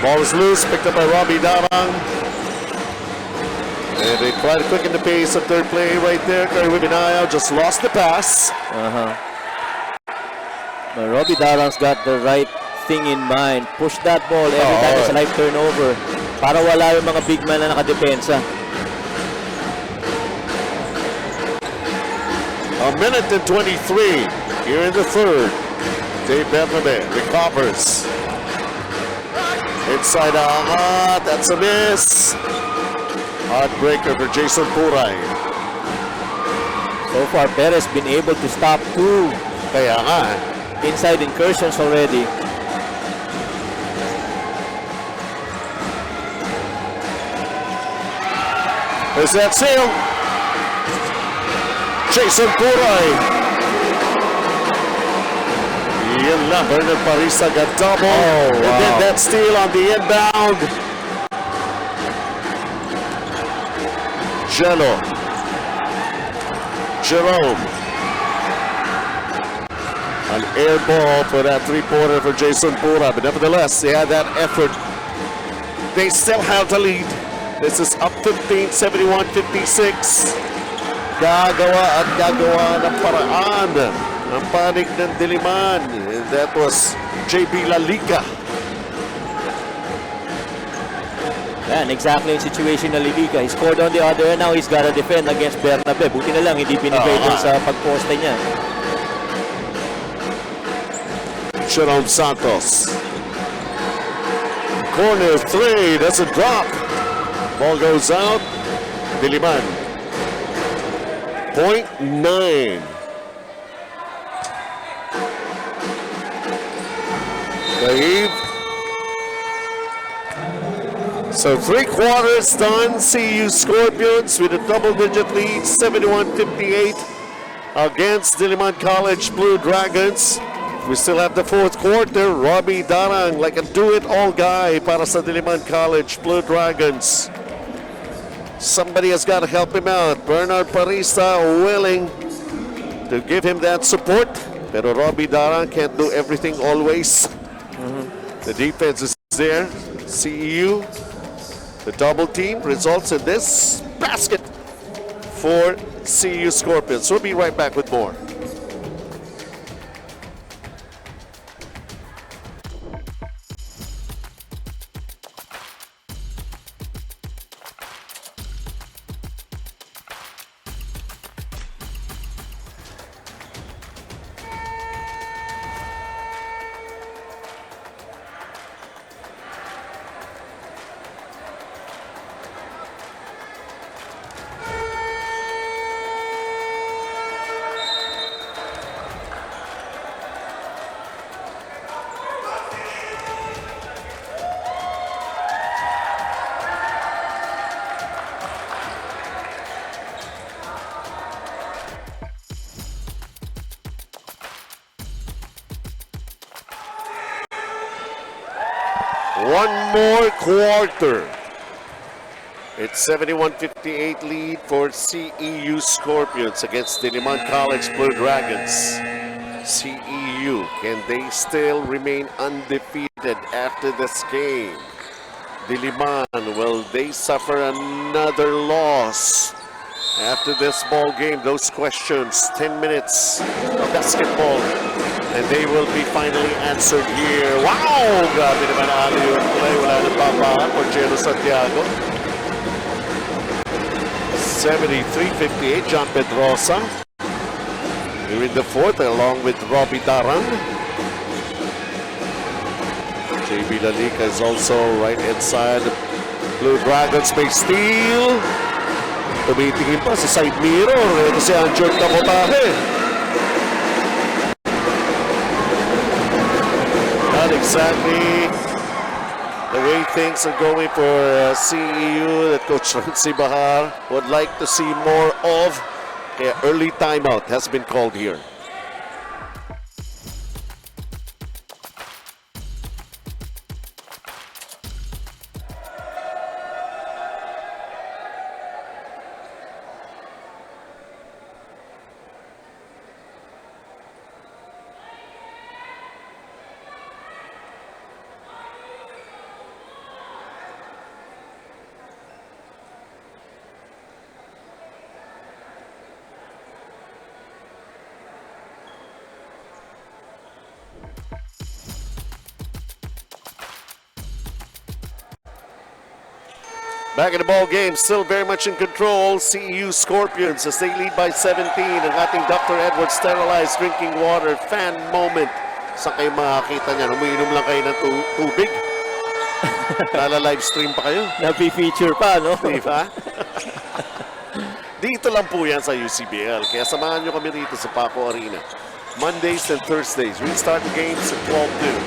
Ball is loose, picked up by Robbie Darang. And they try to quicken the pace of their play right there. Curry Wibinayo just lost the pass. But Robbie Darang's got the right thing in mind. Push that ball every time it's a live turnover. Para wala yung mga big man na nakadepensa. A minute and 23 here in the third. Dave Bernabe recovers. Inside out, that's a miss. Heartbreaker for Jason Puray. So far, Perez been able to stop two Kaya nga. inside incursions already. There's that seal. Jason Puray. Yan lang, Bernard Parisa got double. And then that steal on the inbound. Jello. Jerome. An air ball for that three-pointer for Jason Pura. But nevertheless, they had that effort. They still have the lead. This is up 15, 71-56. Gagawa at gagawa ng paraan ang panig ng Diliman. And that was JB Lalica. Yan, exactly yung situation na Lilica. He scored on the other and now he's gotta defend against Bernabe. Buti na lang, hindi binigay dun sa pagposte niya. Jerome Santos. Corner three, doesn't drop. Ball goes out. Diliman. 0.9. Dave. So 3 quarters done. CEU Scorpions with a double-digit lead, 71-58 against Diliman College Blue Dragons. We still have the 4th quarter. Robbie Darang, like a do-it-all guy para sa Diliman College Blue Dragons. Somebody has got to help him out. Bernard Parista willing to give him that support. Pero Robbie Darang can't do everything always. The defense is there. CEU, the double team results in this basket for CEU Scorpions. We'll be right back with more. One more quarter. It's 71-58 lead for CEU Scorpions against Diliman College Blue Dragons. CEU, can they still remain undefeated after this game? Diliman, will they suffer another loss after this ball game? Those questions, 10 minutes of basketball. And they will be finally answered here. Wow! Grabe naman alley-oop play. Wala nang papahan for Jero Santiago. 73-58, John Pedrosa. Here in the 4th, along with Robbie Darang. JB Lalica is also right inside. Blue Dragons may steal. Tumitingin pa sa side mirror. Ito si Anjord Cabotaje. Not exactly the way things are going for CEU that Coach Ramsey Bahar would like to see more of. Early timeout has been called here. Back in the ball game, still very much in control. CEU Scorpions as they lead by 17. Ang ating Dr. Edward sterilized drinking water fan moment. Saan kayo makakita niyan? Umiinom lang kayo ng tubig. Nala-live stream pa kayo. Napi-feature pa, no? Diba? Dito lang po yan sa UCBL. Kaya samahan nyo kami rito sa Paco Arena. Mondays and Thursdays. We start the games at 12 noon.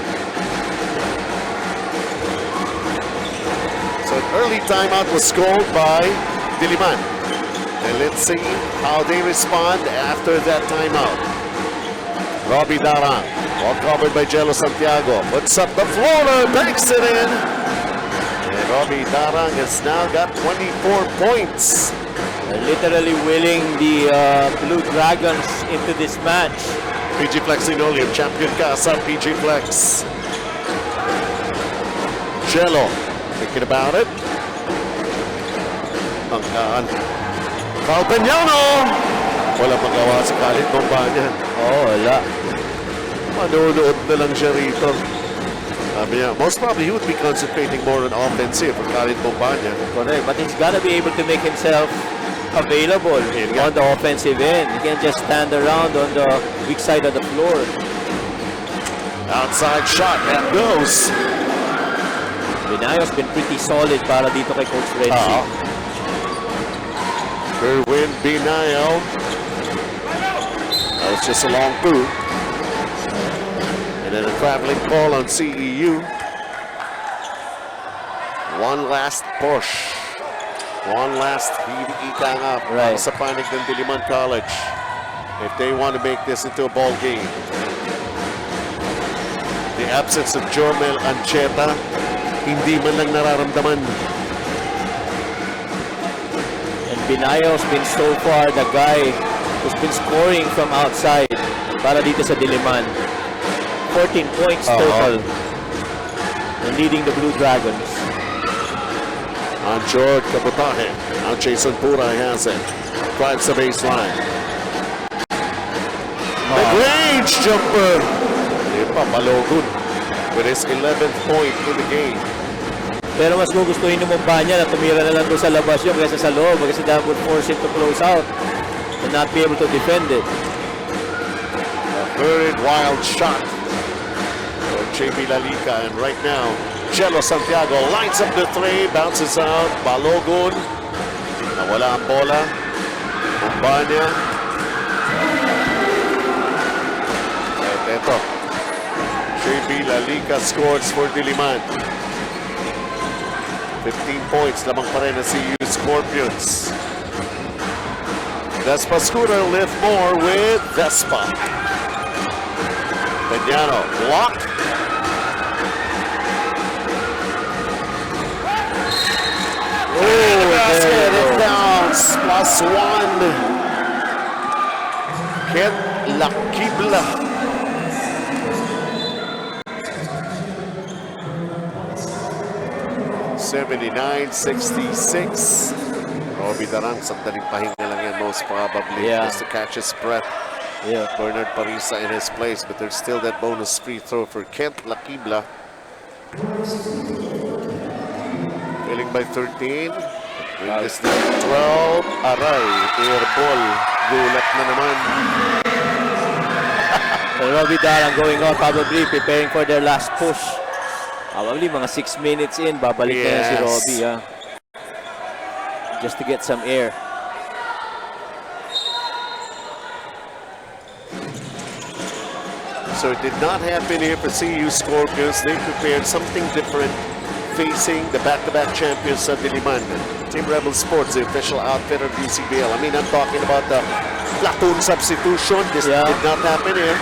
So an early timeout was called by Diliman. And let's see how they respond after that timeout. Robbie Darang, all covered by Jello Santiago, puts up the floater, banks it in. And Robbie Darang has now got 24 points. Literally willing the Blue Dragons into this match. PGFlex Linoleum, champion ka sa PGFlex. Jello. Thinking about it. Angkaan. Calpeniano! Wala magawa si Khalid Bombanya. Oh, wala. Manunood na lang siya rito. Sabi niya, most probably he would be concentrating more on offensive for Khalid Bombanya. Correct, but he's got to be able to make himself available on the offensive end. He can't just stand around on the weak side of the floor. Outside shot, that goes. Binayo's been pretty solid para dito kay Coach Renzi. Kerwin Binayo. That was just a long two. And then a traveling call on CEU. One last push. One last ika nga para sa panig ng Diliman College. If they want to make this into a ball game. The absence of Jomel Ancheta, hindi man lang nararamdaman. And Binayo's been so far the guy who's been scoring from outside para dito sa Diliman. 14 points total. And leading the Blue Dragons. On George Kabutahe. Now Jason Pura has it. Drives the baseline. Mid-range jumper. Balogun with his 11th point in the game. Pero mas gugustuhin ng Mombanya na tumira na lang doon sa labas yun kaysa sa loob kasi that would force him to close out and not be able to defend it. A third wild shot for JB Lalica, and right now Jello Santiago lines up the three, bounces out. Balogun, nawala ang bola. Mombanya. At eto, JB Lalica scores for Diliman. 15 points lamang pa rin ang CEU Scorpions. Vespa Scooter lift more with Vespa. Peñano blocked. Oh, basket, it bounce. +1. Ket Lakibla. $79-66. Robbie Darang, sandaling pahinga lang yan most probably. Just to catch his breath. Bernard Parisa in his place, but there's still that bonus free throw for Kent Lakibla. Trailing by 13. Bring this down to 12. Aray, air ball. Gulat na naman. Robbie Darang going on, probably preparing for their last push. Probably mga 6 minutes in, babalik na si Robbie. Just to get some air. So it did not happen here for CEU Scorpions. They prepared something different facing the back-to-back champions of Diliman. Team Rebel Sports, the official outfit of UCBL. I mean, I'm talking about the platoon substitution. This did not happen here.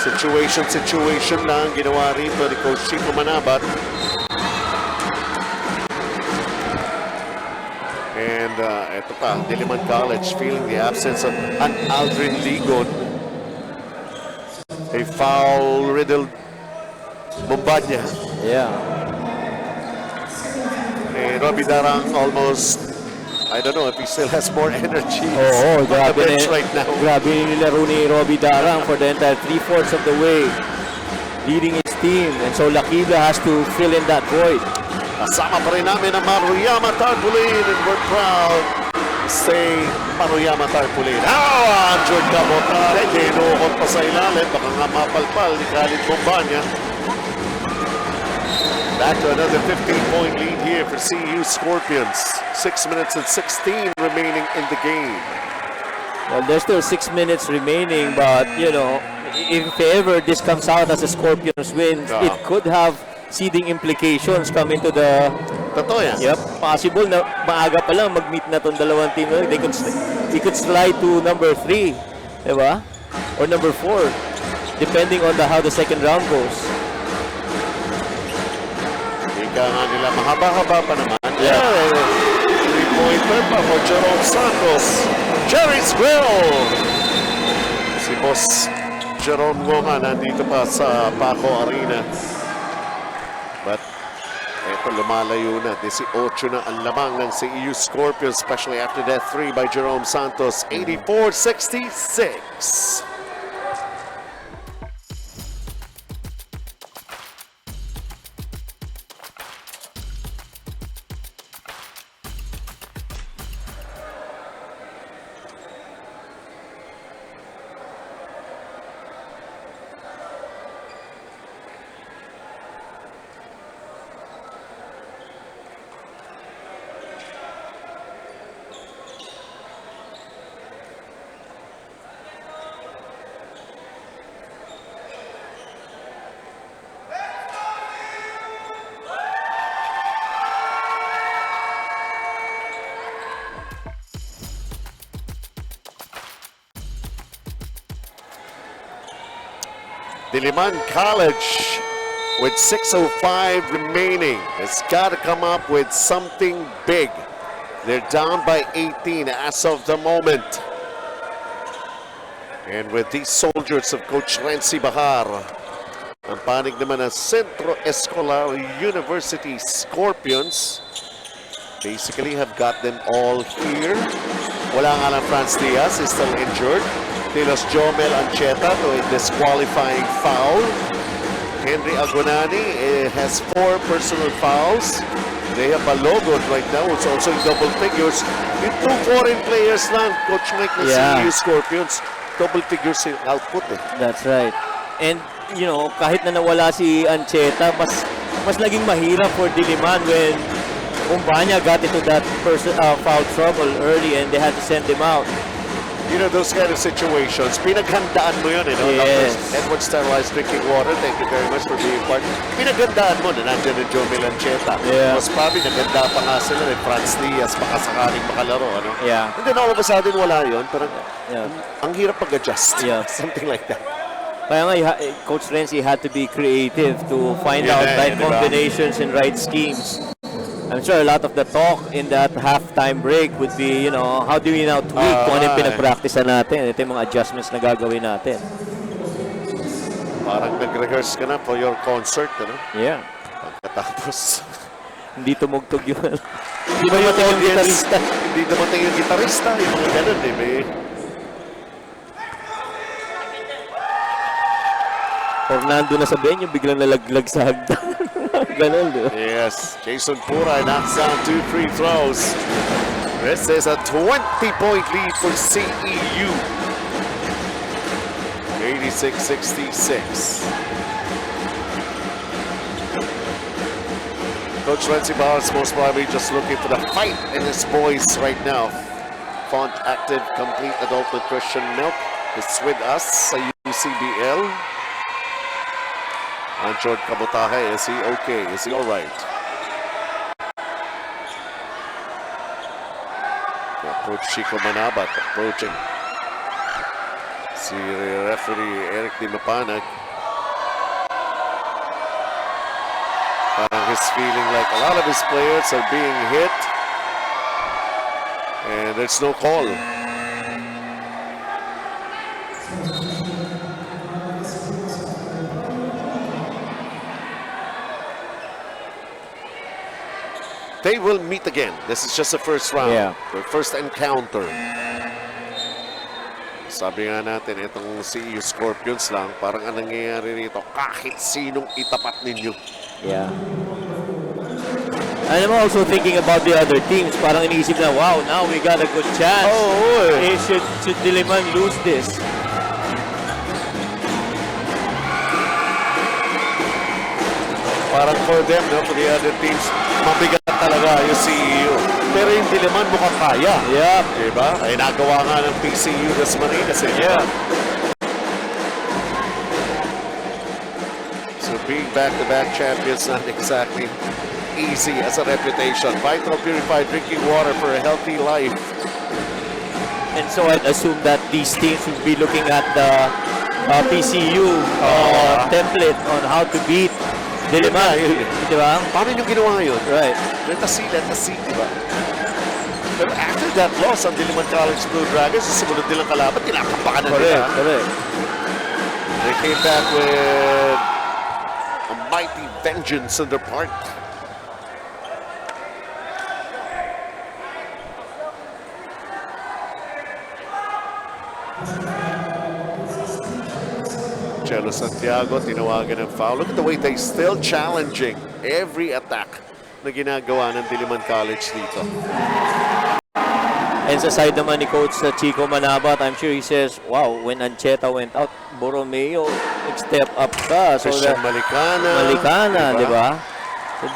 Situation lang ginawa rito ni Coach Chico Manabat. And ito pa, Diliman College feeling the absence of an Aldrin Ligon. A foul-riddled Mombanya. And Robbie Darang almost, I don't know if he still has more energy on the bench right now. Grabe nilaro ni Robbie Darang for the entire 3/4 of the way, leading his team. And so Lakibla has to fill in that void. Kasama pa rin namin ang Maruyama Tarpaulin, and we're proud to say Maruyama Tarpaulin. Andrew Cabotare, dinukot pa sa ilalim. Baka nga mapalpal ni Khalid Mombanya. Back to another 15-point lead here for CEU Scorpions. 6 minutes and 16 remaining in the game. Well, there's still 6 minutes remaining, but you know, if ever this comes out as a Scorpions win, it could have seeding implications coming to the... Totoo yan. Yep, possible na maaga pa lang mag-meet na itong dalawang team. They could slide to number 3, diba? Or number 4, depending on how the second round goes. Ika nga nila, mahaba-haba pa naman. Three-pointer pa for Jerome Santos. Jerry's Grill! Si Boss Jerome Goma nandito pa sa Paco Arena. But eto lumalayo na. 18 na ang lamang ng CEU Scorpions, especially after that 3 by Jerome Santos. 84-66. Diliman College, with 6:05 remaining, has got to come up with something big. They're down by 18 as of the moment. And with these soldiers of Coach Renzi Bahar, ang panig naman ng Centro Escolar University Scorpions basically have got them all here. Wala nga lang Franz Diaz, is still injured. Tilos Jomel Ancheta to a disqualifying foul. Henry Agonani has 4 personal fouls. They have Balogun right now, who's also in double figures. Yung 2 foreign players lang, Coach Mike, ng CEU Scorpions. Double figures in output eh. That's right. And, you know, kahit na nawala si Ancheta, mas naging mahirap for Diliman when Umbanya got into that foul trouble early and they had to send him out. You know, those kind of situations, pinaghandaan mo yun, you know. Yes. Edward Sterilized Drinking Water, thank you very much for being part. Pinaghandaan mo na nandiyan ng Joe Melancheta. Yeah. Mas probably naganda pa nga sila rin. Franz Diaz, baka sakaling makalaro, ano? Yeah. And then all of a sudden, wala yun. Parang, ang hirap pag-adjust. Yeah. Something like that. Kaya nga, Coach Renzi had to be creative to find out right combinations and right schemes. I'm sure a lot of the talk in that halftime break would be, you know, how do we now tweak kung ano yung pinag-practicean natin? Ito yung mga adjustments na gagawin natin. Parang nag-rehearse ka na for your concert, ano? Yeah. Pagkatapos. Hindi tumugtog yun. Hindi dumating yung gitarista. Hindi dumating yung gitarista. Yung mga ganun, eh. May... Fernando na sa venue, biglang nalaglag sa hagdan. Ganun, di ba? Yes, Jason Pura knocks down 2 free throws. This is a 20-point lead for CEU. 86-66. Coach Renzi Bahar is most probably just looking for the fight in his boys right now. Font Active Complete Adult Nutrition Milk is with us sa UCBL. Anjord Kabutahe, is he okay? Is he all right? Coach Chico Manabat approaching. Si referee Eric Di Mapanag. Parang he's feeling like a lot of his players are being hit. And there's no call. They will meet again. This is just the first round. Yeah. The first encounter. Sabi nga natin, itong CEU Scorpions lang, parang ang nangyayari rito, kahit sinong itapat ninyo. Yeah. And I'm also thinking about the other teams. Parang iniisip na, wow, now we got a good chance. Should Diliman lose this? Parang for them, no, for the other teams, mabigat talaga yung CEU. Pero yung Diliman mukhang kaya. Yeah. Diba? Ay nagawa nga ng PCU das Marinas. Yeah. So being back-to-back champions, not exactly easy as a reputation. Vital purified drinking water for a healthy life. And so I'd assume that these teams will be looking at the PCU template on how to beat Diliman. Di ba? Paano yung ginawa yun? Right. Let us see, di ba? Pero after that loss ang Diliman College Blue Dragons, sa sumunod nilang kalaban, tinakapakan na nila. Correct. They came back with a mighty vengeance on their part. Chelo Santiago, tinawagan ng foul. Look at the way they still challenging every attack na ginagawa ng Diliman College dito. And sa side naman ni Coach Chico Manabat, I'm sure he says, wow, when Ancheta went out, Borromeo, step up ka. So Christian Malicana, di ba?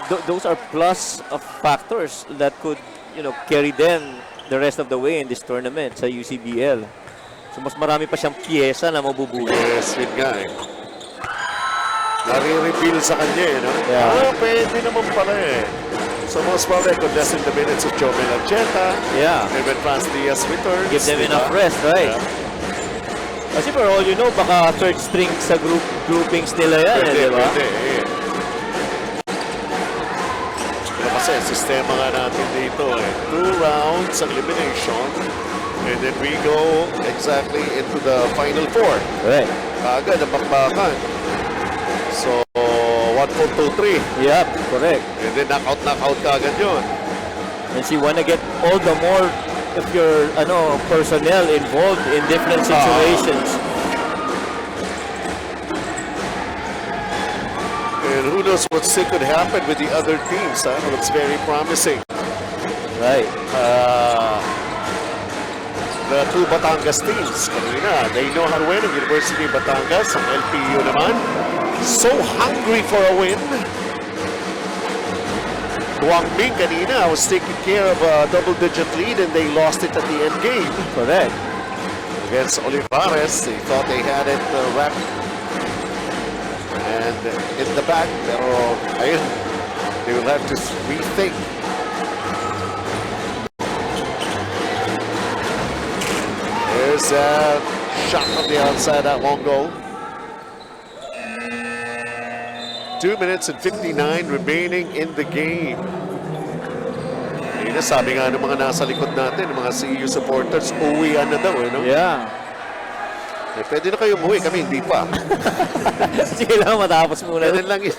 So those are plus factors that could, you know, carry them the rest of the way in this tournament sa UCBL. So mas marami pa siyang pyesa na mabubuhay. Yes, yun nga eh. Nare-reveal sa kanya eh, no? Yeah. Pwede naman pala eh. So most probably could lessen the minutes of Joe Melancheta. Yeah. And when Franz Diaz returns. Give them enough rest, right? Yeah. Kasi for all you know, baka third string sa groupings nila yan, di ba? Pwede. Pero kasi, sistema nga natin dito eh. 2 rounds ang elimination. And then we go exactly into the final 4. Correct. Kaagad ang bakbakan. So, 1, 4, 2, 3. Yep, correct. And then knockout kaagad yun. And so you wanna get all the more if your personnel involved in different situations. And who knows what still could happen with the other teams, huh? Looks very promising. Right. The 2 Batangas teams, kanina, they know how to win. University of Batangas, ang LPU naman, so hungry for a win. Guangming kanina was taking care of a double-digit lead and they lost it at the end game. Correct. Against Olivares, they thought they had it wrapped and in the back, pero ayun, they will have to rethink. There's a shot from the outside, that won't go. 2 minutes and 59 remaining in the game. Sabi nga ng mga nasa likod natin, ng mga CEU supporters, uwian na daw, no? Yeah. Eh, pwede na kayo umuwi, kami hindi pa. Sige lang, matapos muna. Ganun lang yun.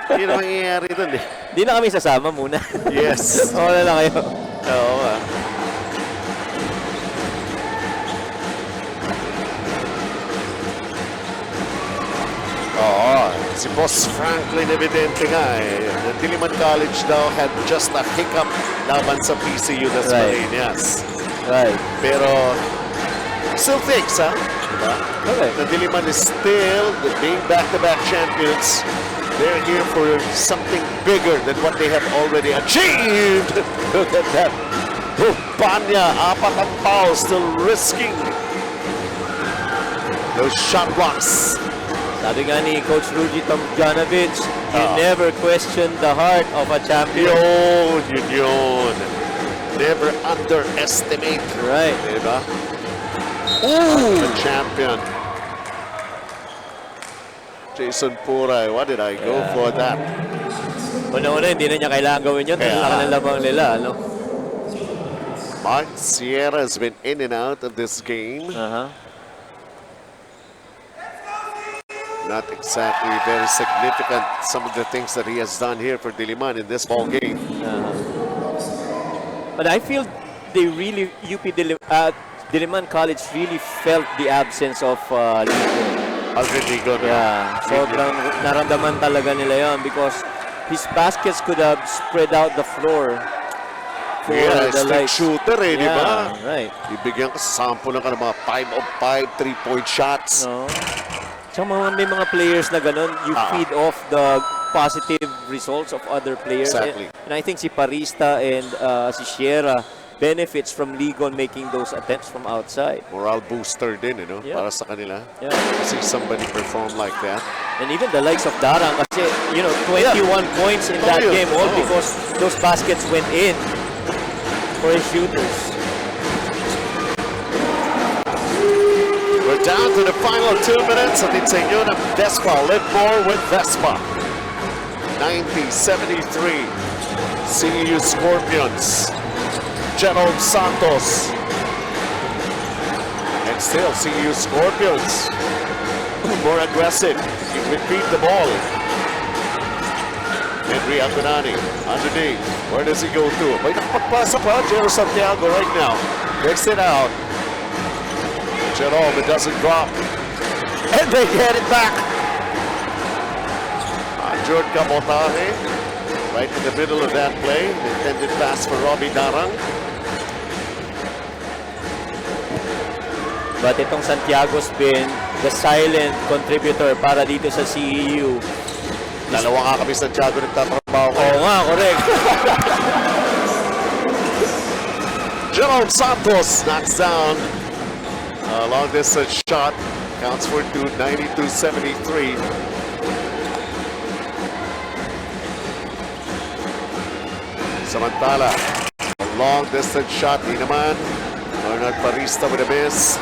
Hindi na mangyayari doon eh. Hindi na kami sasama muna. Yes. Okay lang kayo. Oo nga. Oo, si Boss Franklin evidente nga eh. The Diliman College daw had just a hiccup laban sa PCU das Marinas. Right. Pero still thinks, ha? Diba? Okay. The Diliman is still being back-to-back champions. They're here for something bigger than what they have already achieved. Look at that. Panya, apat ang foul, still risking those shot blocks. Sabi nga ni Coach Rudy Tomjanovic, you never question the heart of a champion. Yun. Never underestimate. Right. Diba? Ooh! A champion. Jason Puray, why did I go for that? Una-una, hindi na niya kailangan gawin yun. Kailangan ng labang nila, ano? Mark Sierra has been in and out of this game. Not exactly very significant, some of the things that he has done here for Diliman in this ball game. But I feel they really, Diliman College really felt the absence of Ligon. Yeah, sobrang naramdaman talaga nila yon because his baskets could have spread out the floor. Yeah, stick shooter eh, di ba? Right. Ibigyan ka sa sample ng mga 5 of 5 3-point shots. So may mga players na ganun, you feed off the positive results of other players. Exactly. And I think si Parista and si Sierra benefits from Ligon making those attempts from outside. Moral booster din, para sa kanila. Yeah. See somebody perform like that. And even the likes of Darang kasi, 21 points in that game all because those baskets went in for his shooters. We're down to the final 2 minutes. At sa inyo ng Vespa. Live more with Vespa. 90-73. CEU Scorpions. Gerald Santos. And still CEU Scorpions. More aggressive. You repeat the ball. Henry Antonani. Underneath. Where does he go to? May nakapagpasa pa. Gerald Santiago right now. Takes it out. Jerome, it doesn't drop. And they get it back. Jordan Cabotaje, right in the middle of that play. Intended pass for Robbie Darang. But itong Santiago's been the silent contributor para dito sa CEU. Dalawa nga kami Santiago nagtatrabaho. Oo nga, correct. Jerome Santos knocks down a long distance shot. Counts for 92-73. Samantala, a long distance shot. Di naman. Leonard Parista with a miss.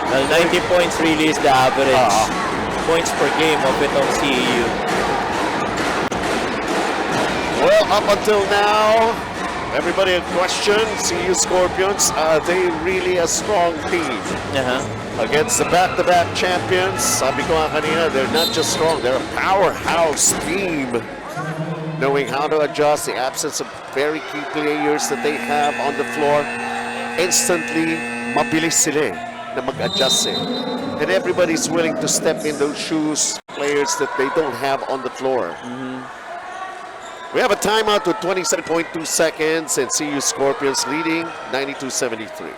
Well, 90 points really is the average points per game of itong CEU. Well, up until now, everybody had questioned CEU Scorpions. Are they really a strong team? Against the back-to-back champions? Sabi ko nga kanina, they're not just strong, they're a powerhouse team. Knowing how to adjust the absence of very key players that they have on the floor, instantly mabilis sila na mag-adjust And everybody's willing to step in those shoes, players that they don't have on the floor. We have a timeout with 27.2 seconds and CEU Scorpions leading 92-73.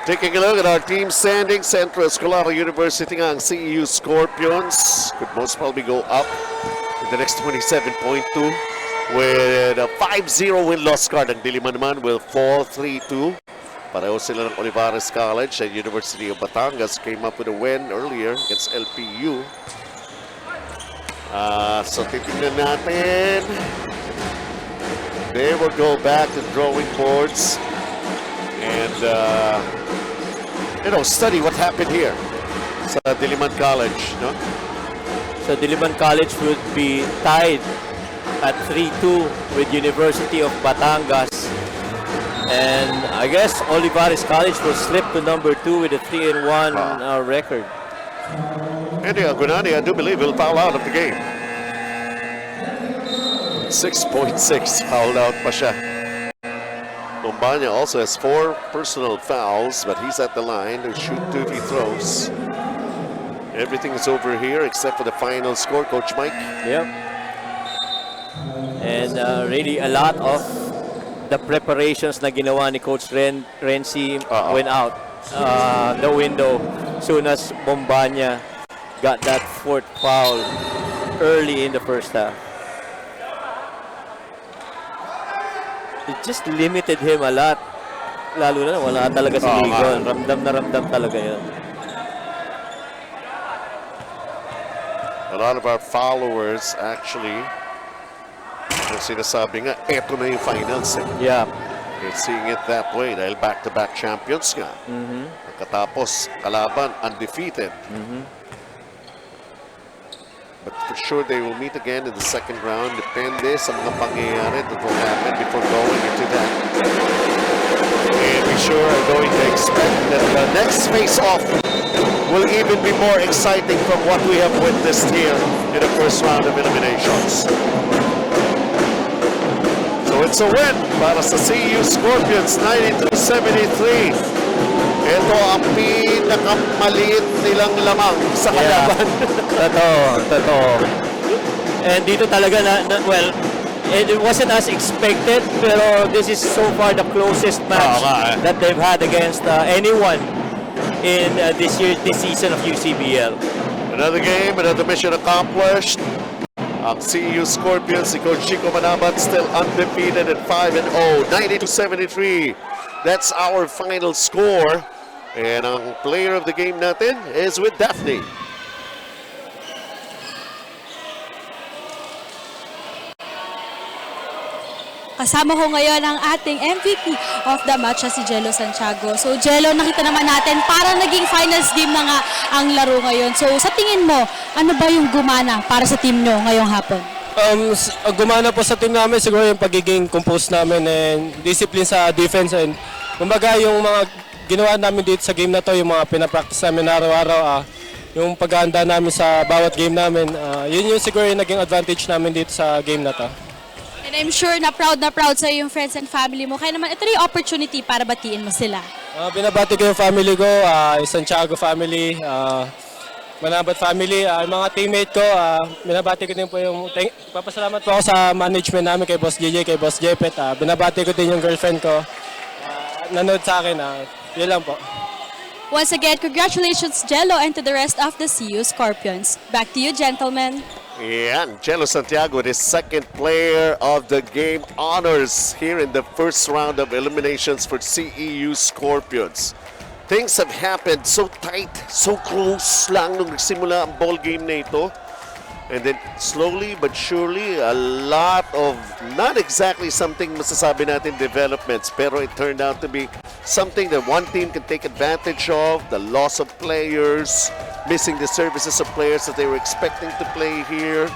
Taking a look at our team standing, Central Escalaba University nga ang CEU Scorpions could most probably go up in the next 27.2 with a 5-0 win-loss card. Ang Diliman naman will fall 3-2. Pareho sila ng Olivares College and University of Batangas came up with a win earlier against LPU. So titingnan natin. They will go back to drawing boards and study what happened here sa Diliman College, no? So Diliman College would be tied at 3-2 with University of Batangas. And I guess Olivares College will slip to number 2 with a 3-1 record. Andy Agunani, I do believe, will foul out of the game. 6.6 fouled out pa siya. Bombanya also has 4 personal fouls, but he's at the line to shoot 2 free throws. Everything is over here except for the final score, Coach Mike. Yep. And really a lot of the preparations na ginawa ni Coach Renzi went out the window soon as Bombanya got that 4th foul early in the first half. It just limited him a lot. Lalo na wala talaga si Ligon. Ramdam na ramdam talaga yun. A lot of our followers actually, yung sinasabi nga, eto na yung finals. Yeah. They're seeing it that way dahil back-to-back champions nga. Katapos, kalaban, undefeated. But for sure, they will meet again in the second round. Depende sa mga pangyayari that will happen before going into that. And we sure are going to expect that the next face-off will even be more exciting from what we have witnessed here in the first round of eliminations. So it's a win para sa CEU Scorpions, 92-73. Ito ang pinakamaliit nilang lamang sa kalaban. Totoo. And dito talaga well, it wasn't as expected, pero this is so far the closest match that they've had against anyone in this season of UCBL. Another game, another mission accomplished. Ang CEU Scorpions, si Coach Chico Manabat, still undefeated at 5-0, 92-73. That's our final score. And ang player of the game natin is with Daphne. Kasama ko ngayon ang ating MVP of the match si Jello Santiago. So Jello, nakita naman natin parang naging finals game na nga ang laro ngayon. So sa tingin mo, ano ba yung gumana para sa team nyo ngayong hapon? Gumana po sa team namin siguro yung pagiging composed namin and discipline sa defense. And kumbaga yung mga ginawa namin dito sa game na to, yung mga pinapractice namin araw-araw, yung paghahanda namin sa bawat game namin, yun yung siguro yung naging advantage namin dito sa game na to. And I'm sure na proud sa yung friends and family mo. Kaya naman ito yung opportunity para batiin mo sila. Binabati ko yung family ko, yung Santiago family, Manabat family, yung mga teammate ko, binabati ko din po yung, papasalamat po ako sa management namin kay Boss JJ, kay Boss Jepet. Binabati ko din yung girlfriend ko. Nanood sa akin, yun lang po. Once again, congratulations, Jello, and to the rest of the CEU Scorpions. Back to you, gentlemen. Yan, Jello Santiago, the second player of the game honors here in the first round of eliminations for CEU Scorpions. Things have happened so tight, so close lang nung nagsimula ang ball game na ito. And then slowly but surely, a lot of, not exactly something masasabi natin developments, pero it turned out to be something that one team can take advantage of, the loss of players, missing the services of players that they were expecting to play here.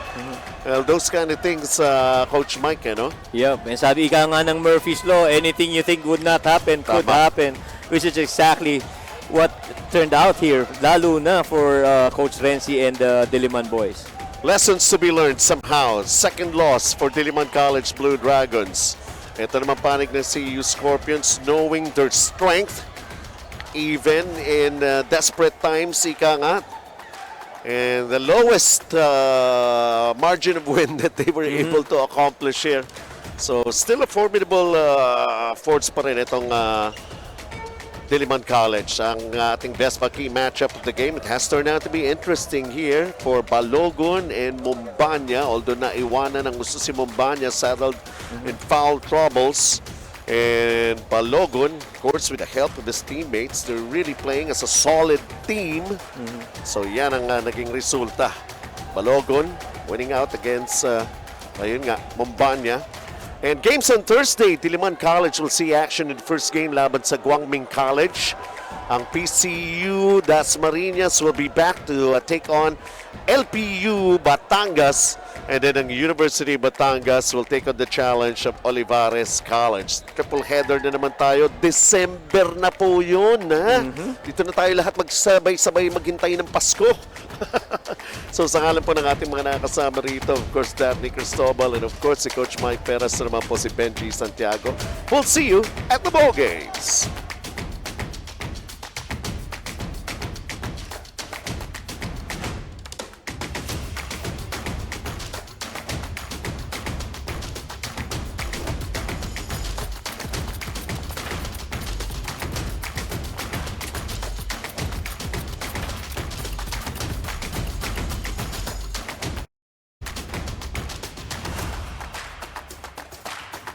Well, those kind of things, Coach Mike, no? Yep, and sabi ika nga ng Murphy's Law, anything you think would not happen could happen, which is exactly what turned out here, lalo na for Coach Renzi and the Diliman boys. Lessons to be learned somehow. Second loss for Diliman College Blue Dragons. Ito naman panig ng CEU Scorpions, knowing their strength even in desperate times, ika nga. And the lowest margin of win that they were able to accomplish here. So still a formidable force pa rin itong Diliman College. Ang ating best key matchup of the game. It has turned out to be interesting here for Balogun and Mumbanya. Although naiwanan ng gusto si Mumbanya, saddled in foul troubles. And Balogun, of course, with the help of his teammates, they're really playing as a solid team. So yan ang naging resulta. Balogun winning out against, ayun nga, Mumbanya. And games on Thursday, Diliman College will see action in the first game laban sa Guangming College. Ang PCU Dasmariñas will be back to take on LPU Batangas. And then ang University of Batangas will take on the challenge of Olivares College. Triple header na naman tayo. December na po yun. Dito na tayo lahat magsabay-sabay maghintay ng Pasko. So sa ngalan po ng ating mga nakasama rito, of course, Daphne Cristobal, and of course, si Coach Mike Perez, naman po si Benji Santiago. We'll see you at the ball games.